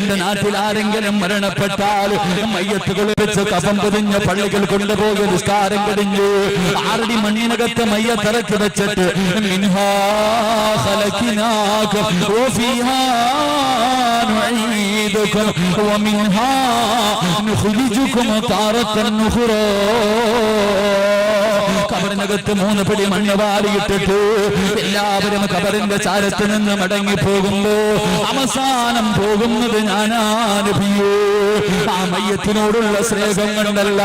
എന്റെ നാട്ടിൽ ആരെങ്കിലും മരണപ്പെട്ടാൽ മയ്യത്തുകൾ വെച്ച് കഫം പൊതിഞ്ഞ പള്ളികൾ കൊണ്ടുപോയി നിസ്കാരം കഴിഞ്ഞു 6 അടി മണ്ണിനകത്ത് മയ്യത്തിറക്കി വെച്ചിട്ട് മിൻഹാ ഖലഖനാകും വഫീഹാ നുഈദുകും വമിൻഹാ നുഖ്രിജുകും താറത്തൻ നുഖ്റാ കബറിനകത്ത് 3 പിടി മണ്ണ് വാരിയിട്ടിട്ട് എല്ലാവരും കബറിന്റെ ചാരത്ത് നിന്ന് മടങ്ങി പോകുമ്പോ അവസാനം പോകുന്നത് ഞാനാ നബിയേ. ആ മയ്യത്തിനോടുള്ള സ്നേഹം കണ്ടല്ല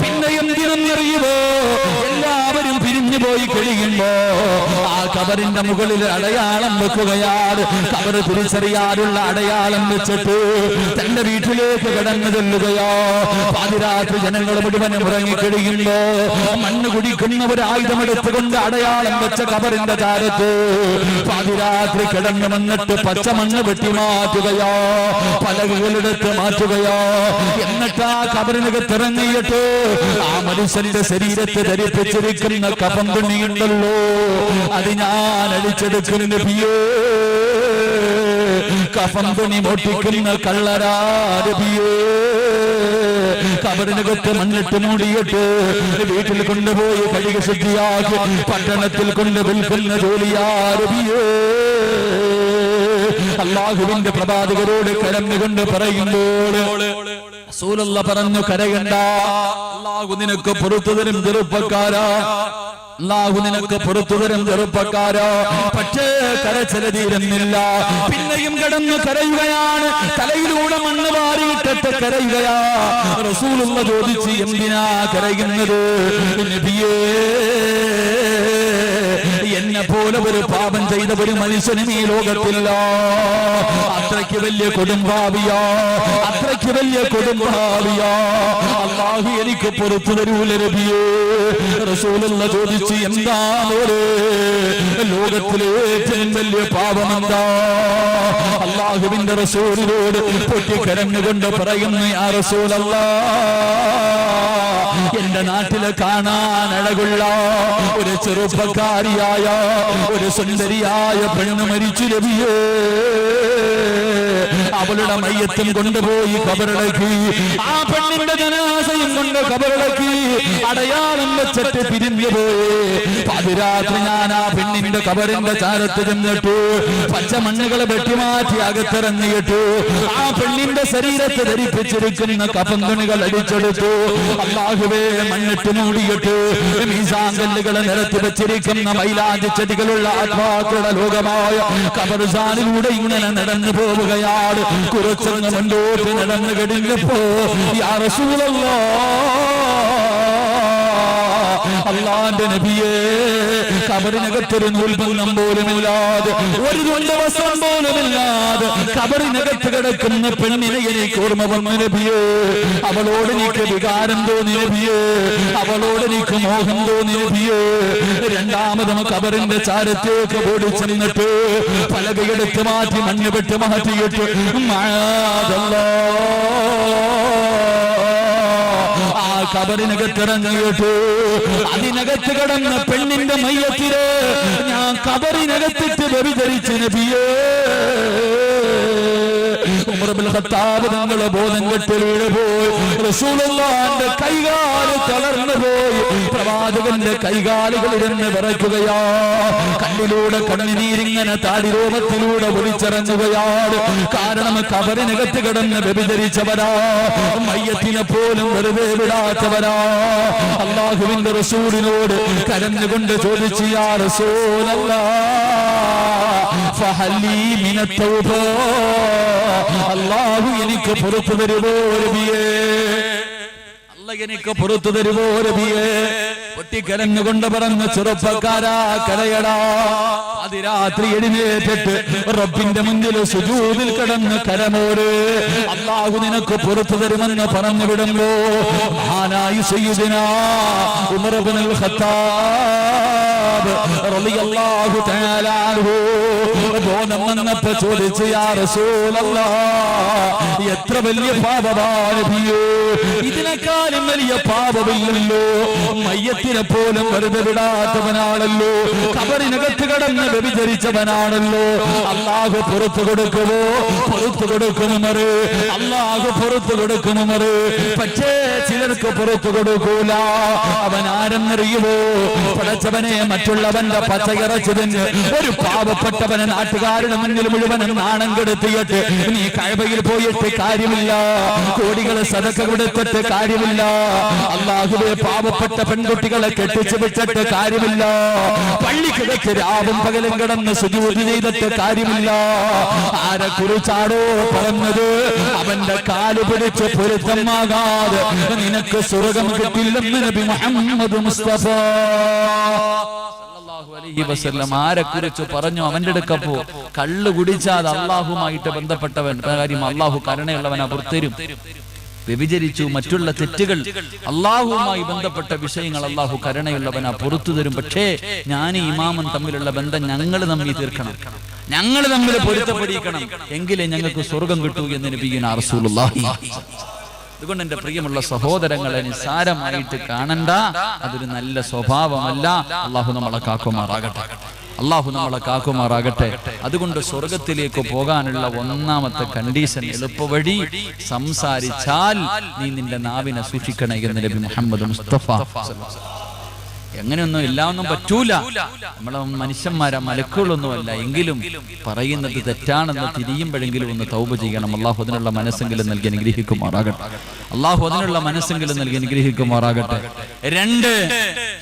പിന്നെ എന്തിനെന്നറിയുമോ എല്ലാവരും പിരിഞ്ഞു പോയി കഴിയുമ്പോ ആ കബറിന്റെ മുകളിൽ അടയാളം വെക്കുകയാണ്. കബറ് തിരിച്ചറിയാനുള്ള അടയാളം വെച്ചിട്ട് തന്റെ വീട്ടിലേക്ക് കടന്നു ചെല്ലുകയോ പാതിരാത്രി ജനങ്ങൾ മുഴുവനും ഉറങ്ങിക്കഴിയുമ്പോ മണ്ണ് കുടിക്കുന്ന ഒരു ആയുധമെടുത്തുകൊണ്ട് അടയാളം വെച്ച കബറിന്റെ ചാരത്ത് പാതിരാത്രി കിടന്നു വന്നിട്ട് പച്ചമണ്ണ് വെട്ടി മാറ്റുകയോ പലകകളെടുത്ത് മാറ്റുകയോ എന്നിട്ട് ആ കബറിനകത്ത് ഇറങ്ങിയിട്ട് ആ മനുഷ്യന്റെ ശരീരത്തെ ധരിപ്പിച്ചിരിക്കുന്ന കഫം തുണിയുണ്ടല്ലോ അത് ഞാൻ അടിച്ചെടുക്കും നബിയേ. കഫം തുണി മോട്ടിക്കുന്ന കള്ളരാ നബിയേ. കബറിനകത്ത് മണ്ണിട്ട് മൂടിയിട്ട് വീട്ടിൽ കൊണ്ടുപോയി കഴുകി ശുദ്ധിയാക്കി പട്ടണത്തിൽ കൊണ്ട് വിൽക്കുന്ന ജോലിയാ നബിയേ. അല്ലാഹുവിന്റെ പ്രവാചകരോട് കരഞ്ഞുകൊണ്ട് പറയുമ്പോൾ റസൂലുള്ള പറഞ്ഞു കരയണ്ട, അല്ലാഹു നിനക്ക് പുറത്തു തരും ചെറുപ്പക്കാരാ, അല്ലാഹു നിനക്ക് പുറത്തു തരും ചെറുപ്പക്കാരാ. പക്ഷേ കരച്ചിൽ തീരുന്നില്ല. പിന്നെയും കിടന്ന് കരയുകയാണ്. തലയിലൂടെ മണ്ണ് വാരിയിട്ടിട്ട് കരയുകയാ. റസൂലുള്ള ചോദിച്ചു എന്തിനാ കരയുന്നത്? നബിയേ, എന്നെ പോലെ ഒരു പാപം ചെയ്ത ഒരു മനുഷ്യനും ഈ ലോകത്തില്ല. അത്രയ്ക്ക് വലിയ കൊടുംപാവിയാ, അത്രയ്ക്ക് വലിയ കൊടുംപാവിയാ. അല്ലാഹു എനിക്ക് പുറത്തു തരൂല നബിയേ. റസൂലുള്ള ചോദിച്ചു എന്താ മോളെ ലോകത്തിലെ ഏറ്റവും വലിയ പാപം എന്താ? അല്ലാഹുവിന്റെ റസൂലിനോട് പൊട്ടിക്കരഞ്ഞുകൊണ്ട് പറയുന്നു യാ റസൂലല്ലാഹ്, എന്റെ നാട്ടില് കാണാൻ അഴകുള്ള ഒരു ചെറുപ്പക്കാരിയായ ഒരു സുന്ദരിയായ പെണ്ണ് മരിച്ചു നബിയേ. അവളുടെ മയ്യത്തും കൊണ്ടുപോയി കബറടക്കി. ആ പെണ്ണിന്റെ ജനാസയും കൊണ്ട് കബറടക്കി. അടയാളം വെച്ചിട്ട് പിരിഞ്ഞു പോയി. പാതിരാത്രി ഞാൻ ആ പെണ്ണിന്റെ കബറിന്റെ ചാരത്ത് ചെന്നിട്ടു പച്ചമണ്ണുകളെ വെട്ടിമാറ്റി അകത്തിറങ്ങിയിട്ടു ആ പെണ്ണിന്റെ ശരീരത്തെ ധരിപ്പിച്ചിരിക്കുന്ന കഫംതുണികൾ അടിച്ചെടുത്തു. അല്ലാഹുവേ, മണ്ണിട്ട് മൂടിയിട്ട് മീസാങ്കല്ലുകളെ നിരത്തി വെച്ചിരിക്കുന്ന മൈലാഞ്ചി ചെടികളുള്ള ആത്മാക്കളുടെ ലോകമായ ഖബർസ്ഥാനിലൂടെ ഇങ്ങനെ നടന്നു പോവുകയാണ്. കുറച്ചങ്ങ് മുന്നോട്ട് നടന്നു കഴിഞ്ഞപ്പോ യാ റസൂലല്ലാഹ്, അല്ലാഹുവിന്റെ നബിയേ, ഖബറിനകത്തൊരു നൂൽബന്ധം പോലുമില്ലാതെ ഒരു തുണ്ട് വസ്ത്രം പോലുമില്ലാതെ ഖബറിനകത്ത് കിടക്കുന്ന പെണ്ണിനെ എനിക്ക് ഓർമ്മ വന്നു നബിയേ. അവളോട് എനിക്ക് വികാരം തോന്നി നബിയേ, അവളോട് എനിക്ക് മോഹം തോന്നി നബിയേ. രണ്ടാമതും ഖബറിന്റെ ചാരത്തേക്ക് ഓടി ചെന്നിട്ട് പലകയെടുത്ത് മാറ്റി മണ്ണ് വെട്ട് മാറ്റിയിട്ട് ആ കബറിനകത്തിറങ്ങിയിട്ട് അതിനകത്ത് കിടന്ന പെണ്ണിന്റെ മയ്യത്തില് ഞാൻ കബറിനകത്തിട്ട് വ്യഭിചരിച്ച് നബിയേ. ഉമർ ഇബ്നുൽ ഖത്താബ് തങ്ങളെ ബോധം കെട്ട് വീണുപോയി. റസൂലുള്ളാഹിന്റെ കൈകാല് തളർന്നു പോയി. പ്രവാചകന്റെ കൈകാലുകൾ ഇരുന്ന് വിറയ്ക്കുകയാ. കണ്ണിലൂടെ കണ്ണുനീരിങ്ങനെ താടിരോമത്തിലൂടെ ഒലിച്ചിറങ്ങുകയാണ്. കാരണം കബറിനകത്ത് കിടന്ന് വ്യഭിചരിച്ചവരാ, മയ്യത്തിനെ പോലും വെറുതെ വിടാത്തവരാ. അല്ലാഹുവിന്റെ റസൂലിനോട് കരഞ്ഞുകൊണ്ട് ചോദിച്ചു യാ റസൂലല്ലാഹ് ഫഹലി മിനത് തൗബ, അല്ലാഹു എനിക്ക് പുറത്തു തരുമോ നബിയേ? അല്ലാഹു എനിക്ക് പുറത്തു തരുമോ നബിയേ? പൊട്ടിക്കരഞ്ഞുകൊണ്ട് പറഞ്ഞ ചെറുപ്പക്കാരാ കരയടാ. അതിരാത്രി എഴുന്നേറ്റിട്ട് റബ്ബിന്റെ മുന്നിൽ സുജൂദിൽ കിടന്ന് കരമോര് അല്ലാഹു നിനക്ക് പുറത്തു തരുമെന്ന് പറഞ്ഞു വിടുമ്പോ മഹാനായി സയ്യിദുനാ ഉമർ ഇബ്നുൽ ഖത്താബ് ഖത്താബ് റളിയല്ലാഹു തആല അൻഹു ബോധം വന്നപ്പോ ചോദിച്ചു, യാ റസൂലല്ലാഹ്, എത്ര വലിയ പാപമാണ് നബിയേ, ഇതിനേക്കാളും വലിയ പാപമില്ലല്ലോ. മയ്യത്തിനെ പോലും വെറുതെ വിടാത്തവനാണല്ലോ, ഖബറിനകത്ത് കടന്ന് വ്യഭിചരിച്ചവനാണല്ലോ. അല്ലാഹു പുറത്തു കൊടുക്കുമോ? പുറത്തു കൊടുക്കുമറ്, അല്ലാഹു പുറത്തു കൊടുക്കുമറ്. പക്ഷേ ചിലർക്ക് പുറത്തു കൊടുക്കൂല. അവൻ ആരെന്നറിയുമോ? പടച്ചവനെ മറ്റുള്ളവന്റെ പച്ചയിറച്ചതിന് ഒരു പാവപ്പെട്ടവനെ നാട്ടുകാരുടെ മുന്നിൽ മുഴുവനും നാണം കെടുത്തിയിട്ട് നീ കഅബയിൽ പോയിട്ട് കാര്യമില്ല, കോടികൾ സദഖ കൊടുത്തിട്ട് കാര്യമില്ല, അല്ലാഹുവേ പാവപ്പെട്ട പെൺകുട്ടികളെ കെട്ടിച്ചു വെച്ചിട്ട് കാര്യമില്ല, പള്ളിക്കകത്ത് രാവും പകലും കിടന്ന് സുജൂദ് ചെയ്തിട്ട് കാര്യമില്ല. ആരെ കുറിച്ചാണോ പറഞ്ഞത്? അവന്റെ കാല് പിടിച്ച് പൊരുത്തമാകാതെ നിനക്ക് സ്വർഗ്ഗം കിട്ടില്ലെന്ന് നബി മുഹമ്മദ് മുസ്തഫ സല്ലല്ലാഹു അലൈഹി വസല്ലം ആരെ കുറിച്ച് പറഞ്ഞു? അവന്റെ അടുക്കപ്പോ കള്ളു കുടിച്ചാൽ അള്ളാഹുമായിട്ട് ബന്ധപ്പെട്ടവൻ കാര്യം അള്ളാഹു കരുണയുള്ളവനാ പുറത്തരും. വ്യഭിചരിച്ചു, മറ്റുള്ള തെറ്റുകൾ, അള്ളാഹുവുമായി ബന്ധപ്പെട്ട വിഷയങ്ങൾ അള്ളാഹു കരുണയുള്ളവനാ പുറത്തു തരും. പക്ഷേ ഞാൻ ഇമാമും തമ്മിലുള്ള ബന്ധം ഞങ്ങൾ തമ്മിൽ തീർക്കണം, ഞങ്ങൾ തമ്മിൽ പൊരുത്തപ്പെടിക്കണം, എങ്കിലേ ഞങ്ങൾക്ക് സ്വർഗം കിട്ടൂ എന്ന് നബിയുനാ റസൂലുള്ളാഹി. അതുകൊണ്ട് എന്റെ പ്രിയമുള്ള സഹോദരങ്ങളെ, നിസാരമായിട്ട് കാണണ്ട, അതൊരു നല്ല സ്വഭാവമല്ല. അള്ളാഹു നമ്മളെ കാക്കുമാറാകട്ടെ, അള്ളാഹു നമ്മളെ കാക്കുമാറാകട്ടെ. അതുകൊണ്ട് സ്വർഗത്തിലേക്ക് പോകാനുള്ള ഒന്നാമത്തെ കണ്ടീഷൻ, എളുപ്പവഴി സംസാരിച്ചാൽ നീ നിന്റെ നാവിനെ സൂക്ഷിക്കണേ എന്ന് നബി മുഹമ്മദ് മുസ്തഫ. എങ്ങനെയൊന്നും എല്ലാമൊന്നും പറ്റൂല, നമ്മളെ മനുഷ്യന്മാരാ, മലക്കുകളൊന്നുമല്ല. എങ്കിലും പറയുന്നത് തെറ്റാണെന്ന് തിരിയുമ്പോഴെങ്കിലും ഒന്ന് തൗബ ചെയ്യണം. അള്ളാഹു അതിനുള്ള മനസ്സെങ്കിലും നൽകി അനുഗ്രഹിക്കുമാറാകട്ടെ, അള്ളാഹു അതിനുള്ള മനസ്സെങ്കിലും നൽകി അനുഗ്രഹിക്കുമാറാകട്ടെ. 2,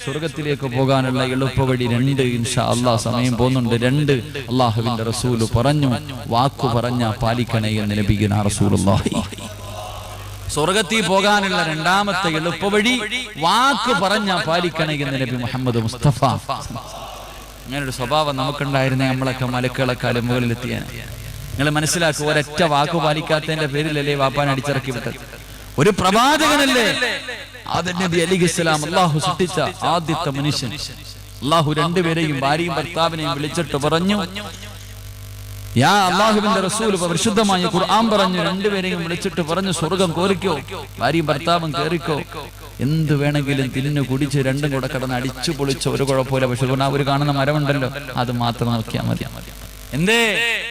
സ്വർഗത്തിലേക്ക് പോകാനുള്ള എളുപ്പവഴി 2 ഇൻഷാ അള്ളാഹ്, സമയം പോകുന്നുണ്ട്. 2 അള്ളാഹുവിന്റെ റസൂല് പറഞ്ഞു, വാക്കു പറഞ്ഞ പാലിക്കണേ എന്ന് നബിയുനാ റസൂലുള്ളാഹി. സ്വർഗത്തിൽ പോകാനുള്ള 2ാമത്തെ എളുപ്പവഴി വാക്ക് പറഞ്ഞ പാലിക്കണേ എന്ന് നബി മുഹമ്മദ് മുസ്തഫ. അങ്ങനൊരു സ്വഭാവം നമുക്കുണ്ടായിരുന്നേ നമ്മളൊക്കെ മലക്കുകളെക്കാളും മുകളിലെത്തിയാൻ. നിങ്ങൾ മനസ്സിലാക്കുക, ഒരൊറ്റ വാക്ക് പാലിക്കാത്തതിന്റെ പേരിലല്ലേ വാപ്പാൻ അടിച്ചിറക്കി വിട്ടത്? ഒരു പ്രവാചകനല്ലേ ആദം നബി അലൈഹിസ്സലാം, അള്ളാഹു സൃഷ്ടിച്ച ആദ്യത്തെ മനുഷ്യൻ. അള്ളാഹു 2 പേരെയും, ഭാര്യയും ഭർത്താവിനെയും വിളിച്ചിട്ട് പറഞ്ഞു, യാ അല്ലാഹുവിന്റെ റസൂൽ പരിശുദ്ധമായ ഖുർആൻ പറഞ്ഞു, 2 പേരെയും വിളിച്ചിട്ട് പറഞ്ഞു, സ്വർഗം കോരിക്കോ, ഭാര്യയും ഭർത്താവും കേറിക്കോ, എന്ത് വേണമെങ്കിലും തിന്നു കുടിച്ച് 2ഉം കൂടെ കിടന്ന് അടിച്ചു പൊളിച്ച് ഒരു കുഴപ്പമില്ല. പക്ഷെ ഒരു കാണുന്ന മരമുണ്ടല്ലോ, അത് മാത്രം നോക്കിയാൽ മതി. എന്തേ?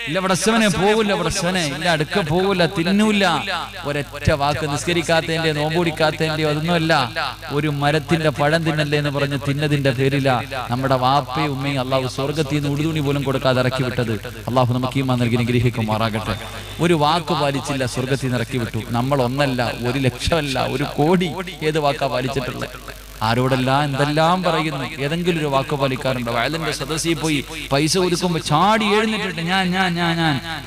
ഇല്ല പടച്ചവനെ പോവില്ല, പടച്ചവനെ ഇല്ല, അടുക്ക പോവില്ല, തിന്നൂല്ല. ഒരൊറ്റ വാക്ക് നിസ്കരിക്കാത്തതിന്റെ, നോമ്പൂടിക്കാത്തതിന്റെയോ അതൊന്നുമല്ല, ഒരു മരത്തിന്റെ പഴം തിന്നല്ലേ എന്ന് പറഞ്ഞ് തിന്നതിന്റെ പേരില നമ്മുടെ വാപ്പയും ഉമ്മയും അള്ളാഹു സ്വർഗത്തിൽ നിന്ന് ഉടുതുണി പോലും കൊടുക്കാതെ ഇറക്കി വിട്ടത്. അള്ളാഹു നമുക്ക് ഈമാൻ നൽകി അനുഗ്രഹിക്കുമാറാകട്ടെ. ഒരു വാക്ക് പാലിച്ചില്ല, സ്വർഗത്തിൽ നിന്ന് ഇറക്കി വിട്ടു. നമ്മൾ 1 അല്ല, 1 ലക്ഷമല്ല, 1 കോടി ഏത് വാക്കാ പാലിച്ചിട്ടുള്ളത്? ആരോടെല്ലാം എന്തെല്ലാം പറയുന്നു, ഏതെങ്കിലും ഒരു വാക്ക് പാലിക്കാറുണ്ടോ? വയലിന്റെ സദസ്സിൽ പോയി പൈസ കൊടുക്കുമ്പോ ചാടി എഴുന്നേറ്റിട്ട് ഞാൻ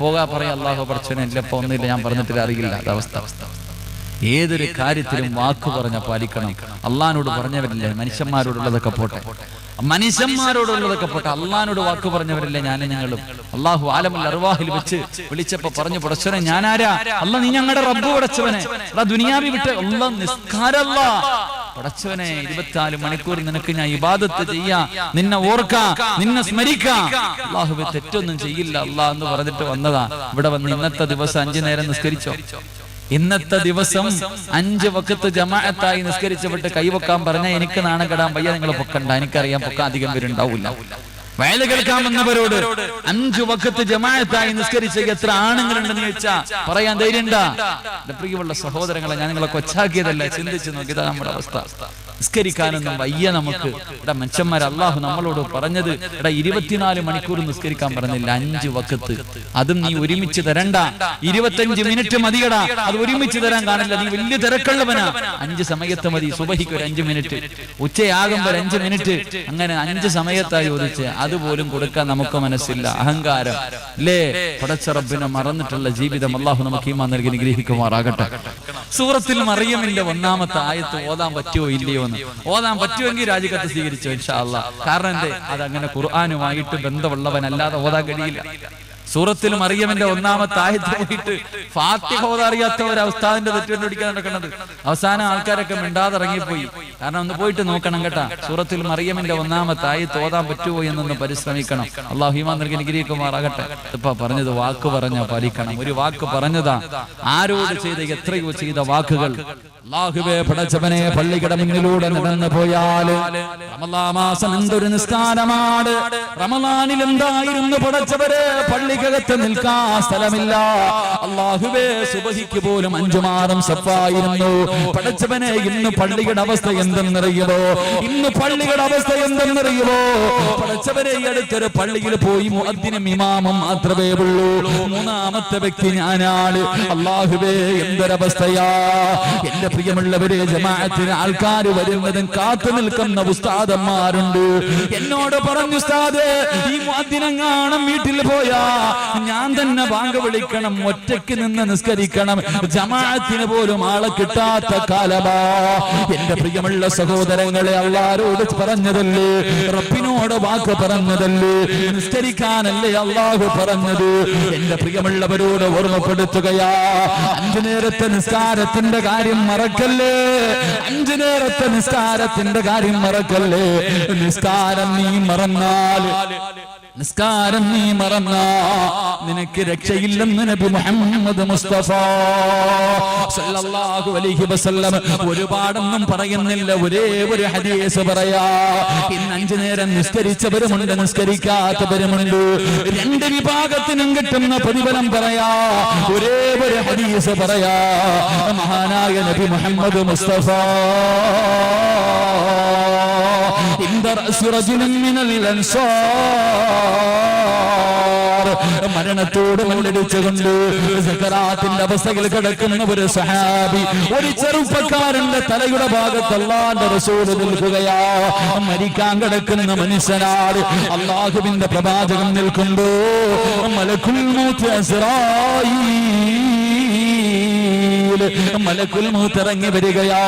പോകാ പറയാ, അല്ലാഹു പടച്ചവനെ ഇല്ലപ്പോ ഒന്നുമില്ല, ഞാൻ പറഞ്ഞിട്ടില്ല, അറിയില്ല. അതവസ്ഥ. ഏതൊരു കാര്യത്തിലും വാക്ക് പറഞ്ഞ പാലിക്കണം. അള്ളാഹിനോട് പറഞ്ഞവരില്ലേ, മനുഷ്യന്മാരോടുള്ളതൊക്കെ പോട്ടെ, അള്ളാഹിനോട് വാക്ക് പറഞ്ഞവരില്ലേ ഞങ്ങളും. അള്ളാഹു ആലമുൽ അർവാഹിൽ വെച്ച് വിളിച്ചപ്പോ പറഞ്ഞു, പടച്ചവനെ ഞാനാരാ? അല്ലാ നീ ഞങ്ങളുടെ റബ്ബ് പടച്ചവനെ, ദുനിയാവി വിട്ട് അല്ലാ നിസ്കാരല്ല പടച്ചവനെ, 24 മണിക്കൂർ നിനക്ക് ഞാൻ ഇബാദത്ത് ചെയ്യാ, നിന്നെ ഓർക്കാ, നിന്നെ സ്മരിക്കാ, അള്ളാഹുവേ തെറ്റൊന്നും ചെയ്യില്ല അല്ലാ എന്ന് പറഞ്ഞിട്ട് വന്നതാ. ഇവിടെ വന്ന് ഇന്നത്തെ ദിവസം 5 നേരം നിസ്കരിച്ചോ? ഇന്നത്തെ ദിവസം 5 വഖത്ത് ജമാഅത്തായി നിസ്കരിച്ചപ്പെട്ട് കൈവക്കാൻ പറഞ്ഞ എനിക്ക് നാണം കെടാൻ വയ്യ, നിങ്ങൾ പൊക്കണ്ട, എനിക്കറിയാം പൊക്കാൻ അധികം പേരുണ്ടാവില്ല. വയൽ കേൾക്കാൻ വന്നവരോട് 5 വഖത്ത് ജമാഅത്തായി നിസ്കരിച്ച എത്ര ആണുങ്ങളുണ്ടെന്ന് ചോദിച്ചാ പറയാൻ ധൈര്യണ്ടാ? പ്രിയമുള്ള സഹോദരങ്ങളെ, ഞാൻ നിങ്ങളെ കൊച്ചാക്കിയതല്ല, ചിന്തിച്ചു നോക്കിയതാ നമ്മുടെ അവസ്ഥ. നിസ്കരിക്കാനൊന്നും വയ്യ നമുക്ക്. മനുഷ്യന്മാർ അള്ളാഹു നമ്മളോട് പറഞ്ഞത് 24 മണിക്കൂർ നിസ്കരിക്കാൻ പറഞ്ഞില്ല, 5 വഖത്ത്. അതും നീ ഒരുമിച്ച് തരണ്ട, 25 മിനിറ്റ് മതിയടാ, അത് ഒരുമിച്ച് തരാൻ കാണില്ല, നീ വലിയ തിരക്കുള്ളവനാ. 5 സമയത്ത് മതി, സുബഹിക്ക് ഒരു 5 മിനിറ്റ്, ഉച്ചയാകുമ്പോൾ 5 മിനിറ്റ്, അങ്ങനെ 5 സമയത്തായി ചോദിച്ച് അതുപോലും കൊടുക്കാൻ നമുക്ക് മനസ്സില്ല. അഹങ്കാരം അല്ലേ? പടച്ച റബ്ബിനെ മറന്നിട്ടുള്ള ജീവിതം അള്ളാഹു നമുക്ക് ഈമാൻ നൽകി അനുഗ്രഹിക്കുമാറാകട്ടെ. സൂറത്തിൽ മറിയമിന്റെ 1ാമത്തെ ആയത്ത് ഓതാൻ പറ്റുമോ ഇല്ലയോ എന്ന്? ഓതാൻ പറ്റുമെങ്കിൽ രാജിക്കത്ത് സ്വീകരിച്ചോ ഇൻഷാ അല്ലാഹ്. കാരണം എന്തേ? അതങ്ങനെ ഖുർആനുമായിട്ട് ബന്ധമുള്ളവനല്ലാതെ ഓതാൻ കഴിയില്ല. സൂറത്തിൽ മറിയമിന്റെ ഒന്നാമത്തെ ആയത്ത് പോയിട്ട് ഫാത്തിഹ ഓതാറിയാത്ത ഒരു ഉസ്താദിന്റെ തെറ്റുപിടിക്കാൻ നടക്കുന്നത്. അവസാനം ആൾക്കാരൊക്കെ മിണ്ടാതെ ഇറങ്ങിപ്പോയി. കാരണം ഒന്ന് പോയിട്ട് നോക്കണം കേട്ടാ, സൂറത്തിൽ മറിയമിന്റെ ഒന്നാമത്തെ ആയത്ത് ഓതാൻ പറ്റുമോ എന്നൊന്ന് പരിശ്രമിക്കണം. അല്ലാഹു ഈമാൻ നൽകി അനുഗ്രഹിക്കുമാറാകട്ടെ. ഇപ്പൊ പറഞ്ഞത് വാക്ക് പറഞ്ഞ പാലിക്കണം. ഒരു വാക്ക് പറഞ്ഞതാ, ആരോട് ചെയ്ത എത്രയോ ചെയ്ത വാക്കുകൾ. അല്ലാഹുവേ പടച്ചവനെ, പള്ളിയുടെ മുന്നിലൂടെ നടന്നു പോയാല് റമളാൻ മാസം എന്തൊരു നിസ്കാരമാണ്, റമളാനിൽ എന്തായിരുന്നു പടച്ചവരെ, പള്ളിക്കകത്ത് നിൽക്കാൻ സ്ഥലമില്ല. അല്ലാഹുവേ സുബഹിക്ക് പോലും 5 മാറും സഫായിരുന്നു. പടച്ചവനെ, ഇന്ന് പള്ളിയുടെ അവസ്ഥ എന്തെന്നറിയുമോ? ഇന്ന് പള്ളിയുടെ അവസ്ഥ എന്തെന്നറിയുമോ? പടച്ചവരെ, ഈ അടുത്തൊരു പള്ളിയിൽ പോയി മുഅദ്ദിനും ഇമാമും മാത്രമേ ഉള്ളൂ. 3ാമത്തെ വ്യക്തി ഞാനാണ്. അല്ലാഹുവേ എന്തൊരവസ്ഥയാ. എന്റെ പ്രിയമുള്ളവരെ, ജമാഅത്തിന് ആൾക്കാർ വരുന്നതും കാത്തു നിൽക്കുന്ന ഉസ്താദന്മാരുണ്ട്. എന്നോട് പറഞ്ഞു, ഉസ്താദേ, ഈ മുഅദ്ദിനെങ്ങാനും വീട്ടിൽ പോയാ ഞാൻ തന്നെ ബാങ്ക് വിളിക്കണം, ഒറ്റയ്ക്ക് നിന്ന് നിസ്കരിക്കണം, ജമാഅത്തിന് പോലും ആളെ കിട്ടാത്ത കാലമാ. എന്റെ പ്രിയമുള്ള സഹോദരങ്ങളെ, അല്ലാഹുവോട് പറഞ്ഞതല്ലേ, റബ്ബിനോട് വാക്ക് പറഞ്ഞതല്ലേ, നിസ്കരിക്കാനല്ലേ അല്ലാഹു പറഞ്ഞത്. എന്റെ പ്രിയമുള്ളവരോട് ഓർമ്മപ്പെടുത്തുകയാ, 5 നേരത്തെ നിസ്കാരത്തിന്റെ കാര്യം മറക്കല്ലേ. 5 നേരത്തെ നിസ്കാരത്തിന്റെ കാര്യം മറക്കല്ലേ. നിസ്കാരം നീ മറന്നാ നിനക്ക് രക്ഷയില്ലെന്ന് നബി മുഹമ്മദ് മുസ്തഫ സല്ലല്ലാഹു അലൈഹി വസല്ലം ഒരുപാടൊന്നും പറയുന്നില്ല, ഒരേ ഒരു ഹദീസ് പറയാ. ഇന്ന് 5 നേരം നിസ്കരിച്ചവരുമുണ്ട്, നിസ്കരിക്കാത്തവരുമുണ്ട്. 2 വിഭാഗത്തിനും കിട്ടുന്ന പ്രതിഫലം പറയാ. ഒരേ ഒരു ഹദീസ് പറയാ. മഹാനായ നബി മുഹമ്മദ് മുസ്തഫ മരണത്തോട് മല്ലടിച്ചുകൊണ്ട് സക്കറാത്തിന്റെ അവസ്ഥയിൽ കിടക്കുന്ന ഒരു സഹാബി, ഒരു ചെറുപ്പക്കാരന്റെ തലയുടെ ഭാഗത്ത് അല്ലാഹുവിന്റെ റസൂൽ നിൽക്കുകയാ. മരിക്കാൻ കിടക്കുന്ന മനുഷ്യനാണ്. അല്ലാഹുവിന്റെ പ്രവാചകൻ നിൽക്കുമ്പോ മലക്കുൽ മൗത്ത് മലക്കുൽ മൗത്ത് ഇറങ്ങി വരികയാ.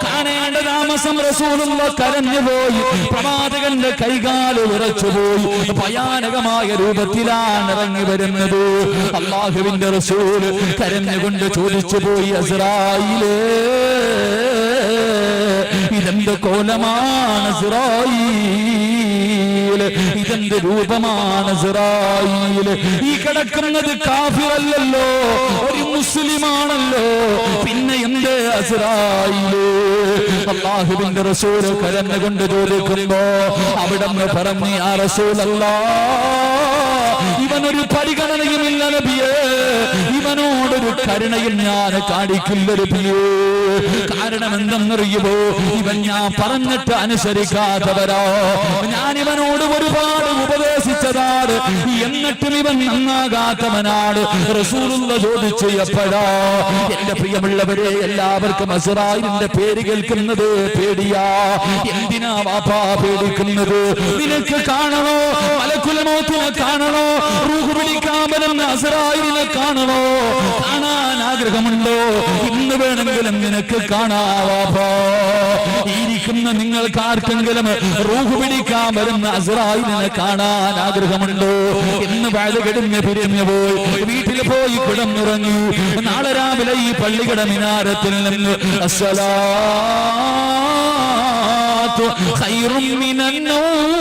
കാണേണ്ട താമസം റസൂലുള്ളാഹി കരഞ്ഞുപോയി. പ്രവാചകന്റെ കൈകാല് വിറച്ചുപോയി. ഭയാനകമായ രൂപത്തിലാണ് ഇറങ്ങി വരുന്നത്. അല്ലാഹുവിന്റെ റസൂൽ കരഞ്ഞുകൊണ്ട് ചോദിച്ചു പോയി, അസ്റായീലേ, ഇതെന്ത് കോലമാണ് അസ്റായീൽ, ഇതെന്ത് രൂപമാണ് അസ്റായീൽ? ഈ കിടക്കുന്നത് കാഫിറല്ലല്ലോ, ഒരു മുസ്ലിമാണല്ലോ, പിന്നെ എന്ത് അസ്റായീൽ? അല്ലാഹുവിന്റെ റസൂൽ കരഞ്ഞുകൊണ്ട് ചോദിക്കുമ്പോ അവിടുന്ന് പറഞ്ഞു, യാ റസൂലല്ലാഹ്, ഇവനൊരു പരിഗണനയുമില്ല നബിയേ, ഇവനോടൊരു കരുണയും ഞാൻ കാണിക്കില്ല നബിയേ. കാരണം എന്തെന്നറിയുമോ? ഇവൻ ഞാൻ പറഞ്ഞിട്ട് അനുസരിക്കാത്തവരോ. ഞാൻ ഇവനോട് ഒരുപാട് ഉപദേശിച്ചതാണ്, എന്നിട്ടും ഇവൻ നന്നാകാത്തവനാണ്. റസൂലുള്ളാഹി ചോദിച്ചു, എപ്പോഴാ? എന്റെ പ്രിയമുള്ളവരെ, എല്ലാവർക്കും അസ്റായീലിന്റെ പേര് കേൾക്കുന്നത് പേടിയാ. എന്തിനാ വാപ്പാ പേടിക്കുന്നത്? നിനക്ക് കാണണോ? മലക്കുൽ മൗത്തിനെ കാണണോ? റൂഹ് പിടിക്കാൻ വരുന്ന അസ്റായീലിനെ കാണണോ? കാണാൻ ആഗ്രഹമുണ്ടോ? ഇന്ന് വേണമെങ്കിലും നിനക്ക് കാണാവാ. ഇരിക്കുന്ന നിങ്ങൾക്ക് ആർക്കെങ്കിലും റൂഹ് പിടിക്കാൻ വരുന്ന അസ്റായീലിനെ കാണാൻ ആഗ്രഹമുണ്ടോ? ഇന്ന് വാഴ കെടുങ്ങ് പിരിഞ്ഞു പോയി, വീട്ടിൽ പോയി കിടന്നുറങ്ങി. നാളെ രാവിലെ ഈ പള്ളിയുടെ മിനാരത്തിൽ നിന്ന് അസ്സലാത്തു ഖൈറും മിനന്നൗം,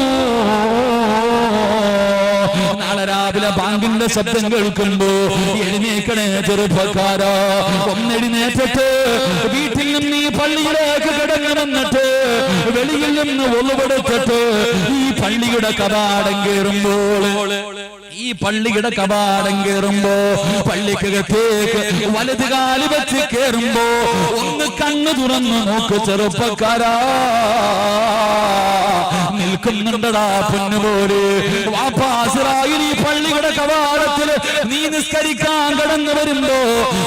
നാളെ രാവിലെ ബാങ്കിന്റെ ശബ്ദം കേൾക്കുമ്പോ എഴുന്നേക്കണേ ചെറുപ്പക്കാരാ. ഒന്നെഴുന്നേറ്റിട്ട് വീട്ടിൽ നിന്ന് ഈ പള്ളിയിലേക്ക് കിടന്നു വന്നിട്ട് വെളിയിൽ നിന്ന് ഒളിവെടുത്തിട്ട് ഈ പള്ളിയുടെ കവാടം കയറുമ്പോൾ, ഈ പള്ളിയുടെ കവാടം കയറുമ്പോ, പള്ളിക്കകത്തേക്ക് വലത് കാല് വെച്ച് കയറുമ്പോ ഒന്ന് കണ്ണു തുറന്നു നോക്ക് ചെറുപ്പക്കാരാ. നിൽക്കുന്നുണ്ടടാ പൊന്നുപോലെ വാപ്പാ അസ്റായീൽ. ഈ പള്ളിയുടെ കവാടത്തിൽ നീ നിസ്കരിക്കാൻ കടന്നു വരുമ്പോ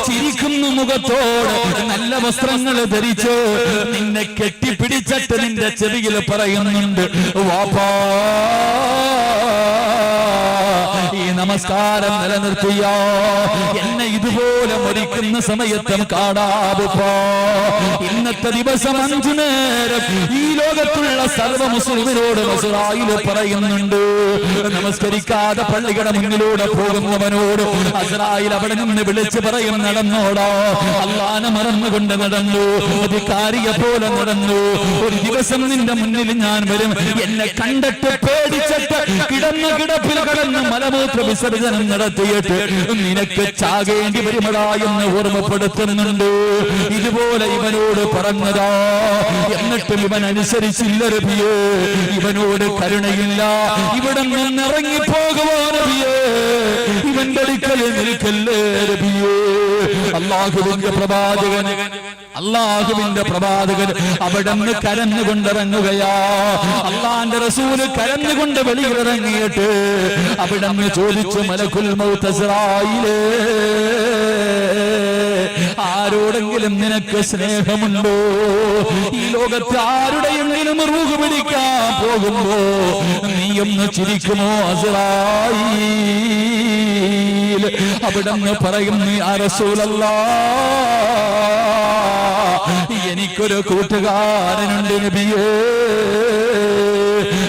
ചിരിക്കുന്നു മുഖത്തോട്, നല്ല വസ്ത്രങ്ങൾ ധരിച്ച് നിന്നെ കെട്ടിപ്പിടിച്ചിട്ട് നിന്റെ ചെവിയിൽ പറയുന്നുണ്ട്, വാപ്പാ ഈ നമസ്കാരം നിലനിർത്തിയോ? എന്നെ ഇതുപോലെ മരിക്കുന്ന സമയത്തും കാണാവുപ്പോ. ഇന്നത്തെ ദിവസം 5 നേരം ഈ ലോകത്തുള്ള സർവ്വ മുസ്ലിമിനോട് ഇസ്രായേൽ പറയുന്നുണ്ട്, നമസ്കരിക്കാതെ പള്ളിയുടെ മുന്നിലൂടെ പോകുന്നവനോട് ഇസ്രായേൽ അവിടെ നിന്ന് വിളിച്ച് പറയും, നടന്നോടാ, അല്ലാഹനെ മറന്നുകൊണ്ട് നടന്നു, അധികാരിയെ പോലെ നടന്നു. ഒരു ദിവസം നിന്റെ മുന്നിൽ ഞാൻ വരും, എന്നെ കണ്ടിട്ട് പേടിച്ചിട്ട് കിടന്ന കിടപ്പിൽ കടന്ന് മലമൂത്ര വിസർജനം നടത്തിയിട്ട് നിനക്ക് ചാകേണ്ടി വരുമടാ എന്ന് ഓർമ്മപ്പെടുത്തുന്നുണ്ട്. ഇതുപോലെ ഇവനോട് പറഞ്ഞതാ. എന്നിട്ടും ഇവൻ അനുസരിച്ചില്ല നബിയേ. ഇവനോട് കരുണയില്ല. ഇവിടെ നിന്ന് ഇറങ്ങിപ്പോകുവാ നബിയേ. ഇവന്റെ അടുക്കൽ നിൽക്കല്ലേ നബിയേ. അല്ലാഹുവിന്റെ പ്രവാചകൻ അവിടെ നിന്ന് കരഞ്ഞുകൊണ്ടിറങ്ങുകയാ. അള്ളാന്റെ റസൂല് കരഞ്ഞുകൊണ്ട് വെളിയിലിറങ്ങിയിട്ട് അവിടെ നിന്ന് ചോദിച്ചു, മലക്കുൽ മൗത്ത് ഇസ്രായീലേ, ആരോടെങ്കിലും നിനക്ക് സ്നേഹമുണ്ടോ? ഈ ലോകത്ത് ആരുടെയെങ്കിലും റൂഹ് പിടിക്കാൻ പോകുമ്പോ നീയൊന്ന് ചിരിക്കുമോ ഇസ്രായീൽ? അവിടെ നിന്ന് പറയുന്നു, യാ റസൂലല്ലാഹ്, എനിക്കൊരു കൂട്ടുകാരനുണ്ട് നബിയേ.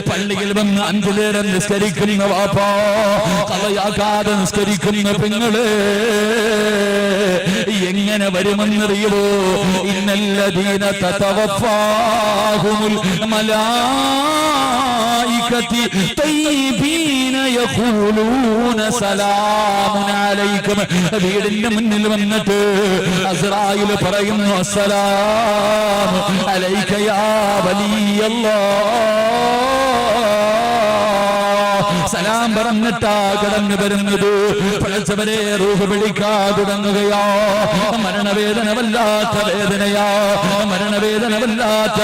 പള്ളിയിൽ വന്ന് 5 നേരം നിസ്കരിക്കുന്ന വാപ്പാ, കളയാക്കാതെ നിസ്കരിക്കുന്ന പെങ്ങളെ എങ്ങനെ വരുമെന്നറിയുമോ? ഇന്നല്ലദീന തതവഫാഹുമുൽ മലായികതി തയ്യിബീന യഖൂലൂന സലാമുൻ അലൈക്കും. വീടിന്റെ മുന്നിൽ വന്നിട്ട് ഇസ്രായീൽ പറയുന്നു, അസ്സലാമു അലൈക യാ വലിയല്ലാഹ്. സലാം പറഞ്ഞിട്ടാ കടന്നു വരുന്നത്. പടച്ചവരെ റൂഹ് വിളിക്കാൻ തുടങ്ങുകയാ. മരണവേദന വല്ലാത്ത